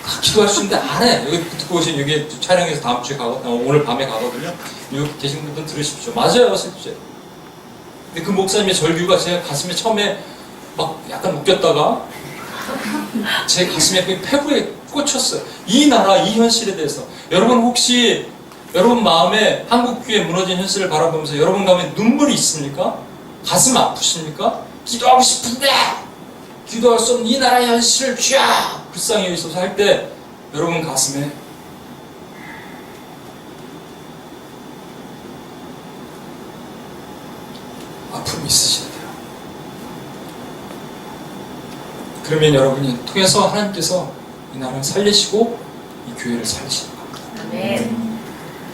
다 기도할 수 있는데 안 해. 여기 듣고 오신, 여기 촬영해서 다음 주에 오늘 밤에 가거든요. 뉴욕 계신 분들은 들으십시오. 맞아요, 실제. 근데 그 목사님의 절규가 제 가슴에 처음에 막 약간 웃겼다가 제 가슴에 그 폐부에 꽂혔어요. 이 나라, 이 현실에 대해서. 여러분 혹시 여러분 마음에 한국 교회 무너진 현실을 바라보면서 여러분 가운데 눈물이 있습니까? 가슴 아프십니까? 기도하고 싶은데 기도할 수 없는 이 나라의 현실을 쥐야 불쌍히 여기서 할 때 여러분 가슴에 아픔이 있으셔야 돼요. 그러면 여러분이 통해서 하나님께서 이 나라를 살리시고 이 교회를 살리시는 겁니다. 아멘.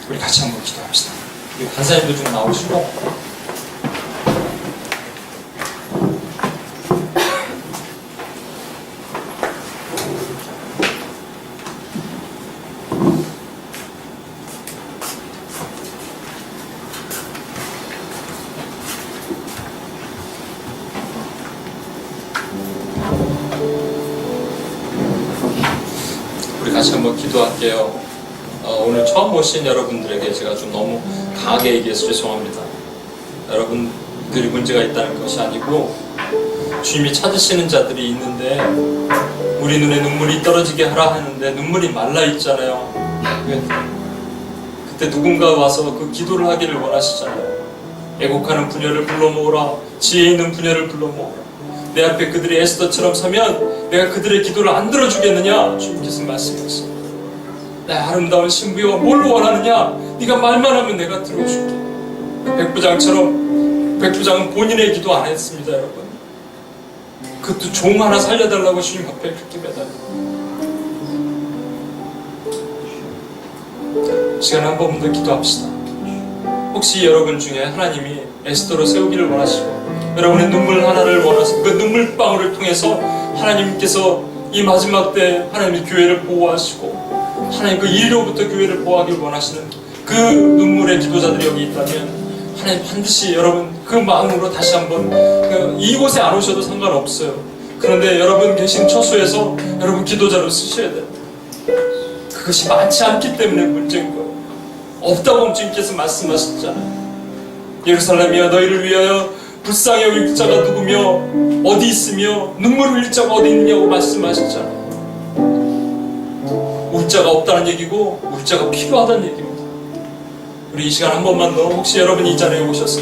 우리 같이 한번 기도합시다. 우리 간사님들 좀 나오시고. 우리 같이 한번 기도할게요. 오늘 처음 오신 여러분들에게 제가 좀 너무 강하게 얘기해서 죄송합니다. 여러분들이 문제가 있다는 것이 아니고 주님이 찾으시는 자들이 있는데 우리 눈에 눈물이 떨어지게 하라 하는데 눈물이 말라 있잖아요. 그때 누군가 와서 그 기도를 하기를 원하시잖아요. 애곡하는 분야를 불러 모으라. 지혜 있는 분야를 불러 모으라. 내 앞에 그들이 에스더처럼 서면 내가 그들의 기도를 안 들어주겠느냐? 주님께서 말씀하셨습니다. 내 아름다운 신부여 뭘 원하느냐? 네가 말만 하면 내가 들어줄게. 백부장처럼, 백부장은 본인의 기도 안 했습니다, 여러분. 그것도 종 하나 살려달라고 주님 앞에 그렇게 매달려. 시간에 한 번 더 기도합시다. 혹시 여러분 중에 하나님이 에스더로 세우기를 원하시고 여러분의 눈물 하나를 원하시고 그 눈물방울을 통해서 하나님께서 이 마지막 때 하나님의 교회를 보호하시고 하나님 그 일로부터 교회를 보호하기를 원하시는 그 눈물의 기도자들이 여기 있다면 하나님 반드시 여러분 그 마음으로 다시 한번 이곳에 안 오셔도 상관없어요. 그런데 여러분 계신 처소에서 여러분 기도자로 쓰셔야 돼요. 그것이 많지 않기 때문에 문제인 거예요. 없다고 주님께서 말씀하셨잖아요. 예루살렘이여 너희를 위하여 불쌍히 여길 자가 누구며 어디 있으며 눈물 흘릴 자가 어디 있느냐고 말씀하셨잖아요. 울 자가 없다는 얘기고 울 자가 필요하다는 얘기입니다. 우리 이 시간 한 번만 더 혹시 여러분 이 자리에 오셔서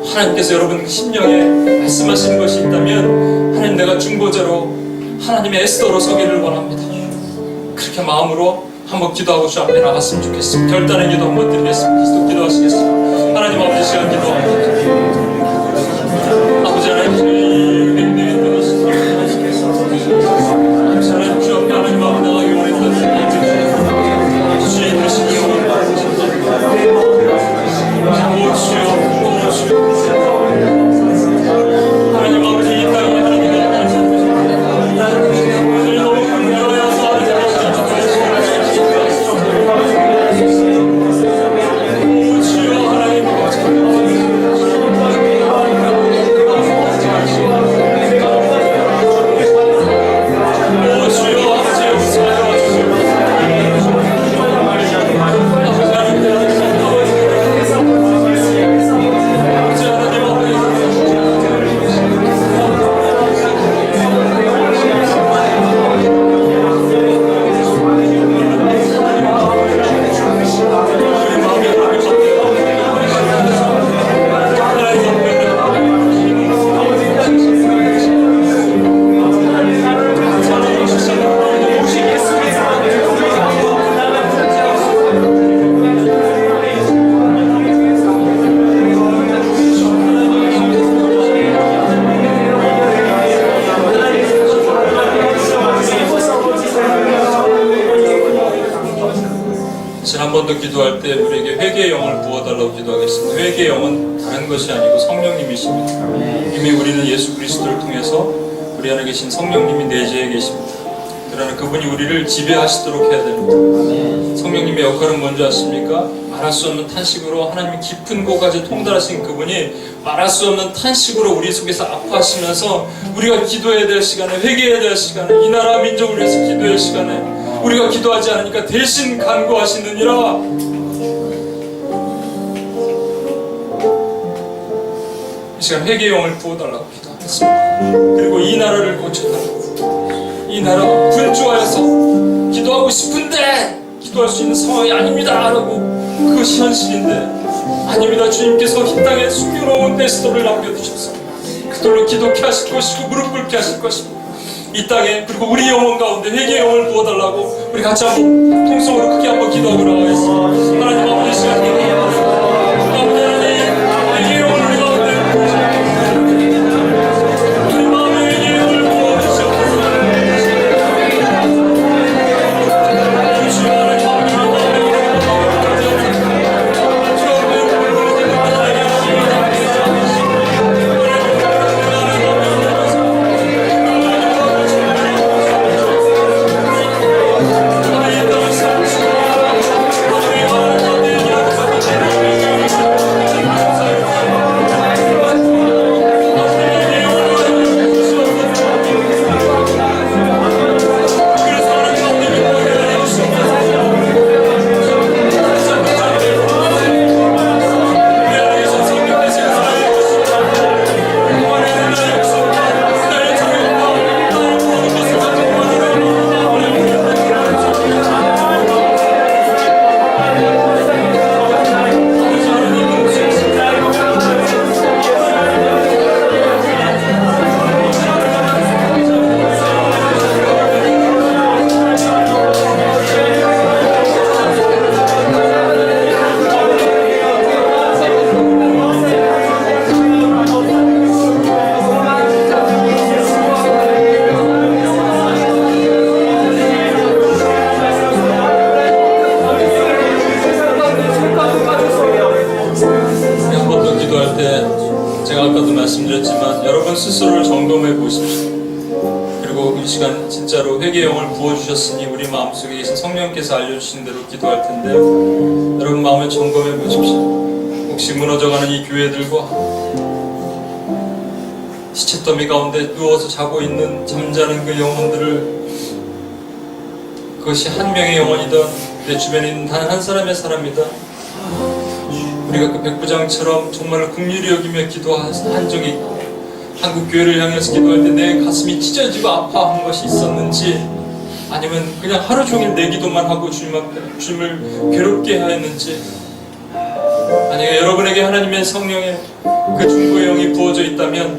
하나님께서 여러분 심령에 말씀하시는 것이 있다면 하나님 내가 중보자로 하나님의 에스더로 서기를 원합니다. 그렇게 마음으로 한번 기도하고 주 앞에 나갔으면 좋겠습니다. 결단의 기도 한번 드리겠습니다. 기도하시겠습니다. 하나님 아버지 시간 기도합니다. 아버지 하나님 주님 하나님 주 앞에 하나님 앞에 나가기 원합니다. 주님 되시기 하나님 아버지 이 땅에 하나님 기도할 때 우리에게 회개의 영을 부어달라고 기도하겠습니다. 회개의 영은 다른 것이 아니고 성령님이십니다. 이미 우리는 예수 그리스도를 통해서 우리 안에 계신 성령님이 내재해 계십니다. 그러나 그분이 우리를 지배하시도록 해야 됩니다. 성령님의 역할은 뭔지 아십니까? 말할 수 없는 탄식으로 하나님의 깊은 곳까지 통달하신 그분이 말할 수 없는 탄식으로 우리 속에서 아파하시면서 우리가 기도해야 될 시간에, 회개해야 될 시간에, 이 나라 민족을 위해서 기도해야 할 시간에 우리가 기도하지 않으니까 대신 간구하시느니라. 이 시간 회개의 영을 부어달라고 기도하겠습니다. 그리고 이 나라를 고쳐달라고. 이 나라가 분주하여서 기도하고 싶은데 기도할 수 있는 상황이 아닙니다 라고, 그것이 현실인데 아닙니다. 주님께서 이 땅에 숨겨놓은 에스더를 남겨두셔서 그들로 기도케 하실 것이고 무릎 꿇게 하실 것이고 이 땅에, 그리고 우리 영혼 가운데 회개의 영을 부어달라고 우리 같이 한번 통성으로 크게 한번 기도하고 나가겠습니다. 하나님 아버지 시간 기도합니다. 아버지 하나님 회개의 영을 우리 가운데 우리 마음에 회개의 영을 부어주시옵소서. 주여 하나님 아버지 한번 스스로를 점검해 보십시오. 그리고 이 시간 진짜로 회개의 영을 부어주셨으니 우리 마음속에 계신 성령께서 알려주신 대로 기도할 텐데요. 여러분 마음을 점검해 보십시오. 혹시 무너져가는 이 교회들과 시체더미 가운데 누워서 자고 있는 잠자는 그 영혼들을, 그것이 한 명의 영혼이든 내 주변에 있는 단 한 사람의 사람이든 우리가 그 백부장처럼 정말로 긍휼히 여기며 기도한 적이 있고 한국 교회를 향해서 기도할 때 내 가슴이 찢어지고 아파한 것이 있었는지, 아니면 그냥 하루 종일 내 기도만 하고 주님 앞에 주님을 괴롭게 하였는지, 만약에 여러분에게 하나님의 성령의 그 중보의 영이 부어져 있다면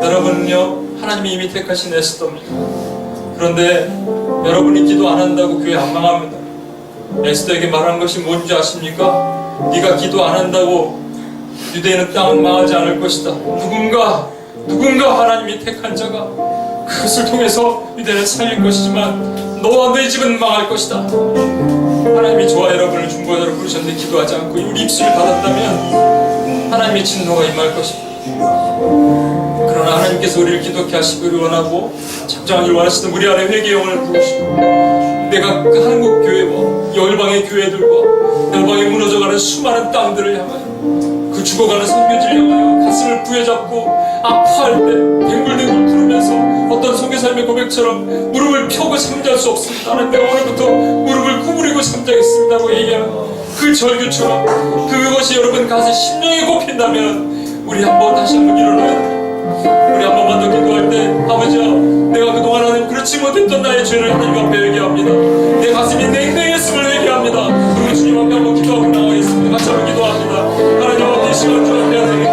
여러분은요 하나님이 이미 택하신 에스더입니다. 그런데 여러분이 기도 안 한다고 교회 안 망합니다. 에스더에게 말한 것이 뭔지 아십니까? 네가 기도 안 한다고 유대인은 땅은 망하지 않을 것이다. 누군가 하나님이 택한 자가 그것을 통해서 유대인을 살릴 것이지만 너와 내 집은 망할 것이다. 하나님이 저와 여러분을 중보자로 부르셨는데 기도하지 않고 우리 입술을 닫았다면 하나님의 진노가 임할 것입니다. 그러나 하나님께서 우리를 기도케 하시기를 원하고 작정하기를 원하시는 우리 안에 회개의 영을 부으시고, 내가 그 한국 교회와 열방의 교회들과 열방에 무너져가는 수많은 땅들을 향하여 그 죽어가는 선교지를 향하여 가슴을 부여잡고 아파할 때 뱅글뱅글 부르면서 어떤 소개사님의 고백처럼 무릎을 펴고 잠잘 수 없습니다. 나는 내가 오늘부터 무릎을 구부리고 잠자겠습니다고 얘기하는 그 절규처럼, 그것이 여러분 가슴 심령에 꼽힌다면 우리 한번 다시 한번 일어나요. 우리 한 번만 더 기도할 때, 아버지야, 내가 그동안 하나님 그렇지 못했던 나의 죄를 하나님 앞에 회개합니다. 내 가슴이 냉랭했음을 회개합니다. 우리 주님 앞에 한번 기도하고 나가겠습니다. 같이 한번 기도합니다. 하나님 앞에 이 시간 주 앞에 하나님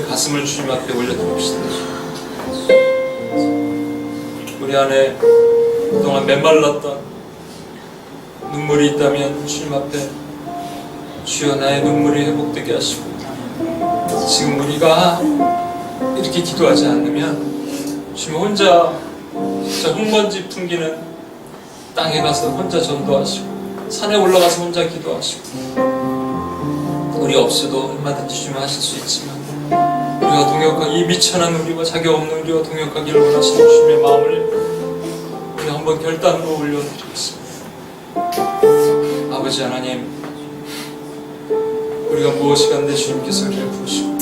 가슴을 주님 앞에 올려드립시다. 우리 안에 그동안 메말랐던 눈물이 있다면 주님 앞에 주여 나의 눈물이 회복되게 하시고, 지금 우리가 이렇게 기도하지 않으면 주님 혼자 저 흙먼지 풍기는 땅에 가서 혼자 전도하시고 산에 올라가서 혼자 기도하시고, 우리 없어도 얼마든지 주님 하실 수 있지만 우리가 동역하기, 이 미천한 우리와 자격 없는 우리와 동역하기를 원하시는 주님의 마음을 우리 한번 결단으로 올려드리겠습니다. 아버지 하나님, 우리가 무엇이간데 주님께서 우리를 부르시고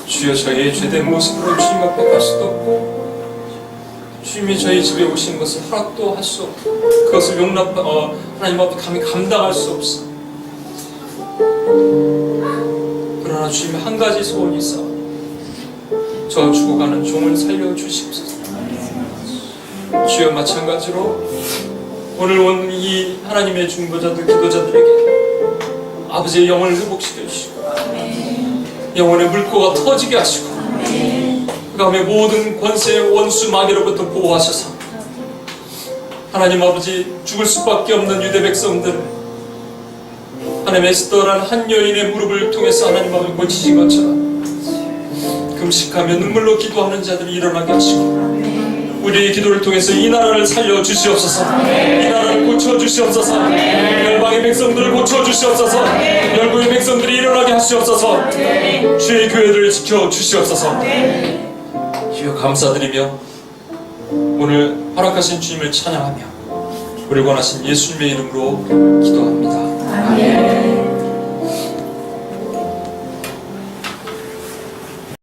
주여 저희의 죄된 모습으로 주님 앞에 갈 수도 없고 주님이 저희 집에 오신 것을 허락도 할 수 없고 그것을 하나님 앞에 감히 감당할 수 없어. 그러나 주님의 한 가지 소원이 있어. 저 죽어가는 종을 살려주시옵소서. 주여 마찬가지로 오늘 온 이 하나님의 중보자들, 기도자들에게 아버지의 영을 회복시켜 주시고 영혼의 물고가 터지게 하시고 그 다음에 모든 권세의 원수 마귀로부터 보호하셔서 하나님 아버지 죽을 수밖에 없는 유대 백성들 하나님 에스더라는 한 여인의 무릎을 통해서 하나님 아버지 고치신 것처럼 금식하며 눈물로 기도하는 자들이 일어나게 하시고 우리의 기도를 통해서 이 나라를 살려주시옵소서. 이 나라를 고쳐주시옵소서. 열방의 백성들을 고쳐주시옵소서. 열국의 백성들이 일어나게 하시옵소서. 주의 교회들을 지켜주시옵소서. 주여 감사드리며 오늘 허락하신 주님을 찬양하며 우리 권하신 예수님의 이름으로 기도합니다. 아멘.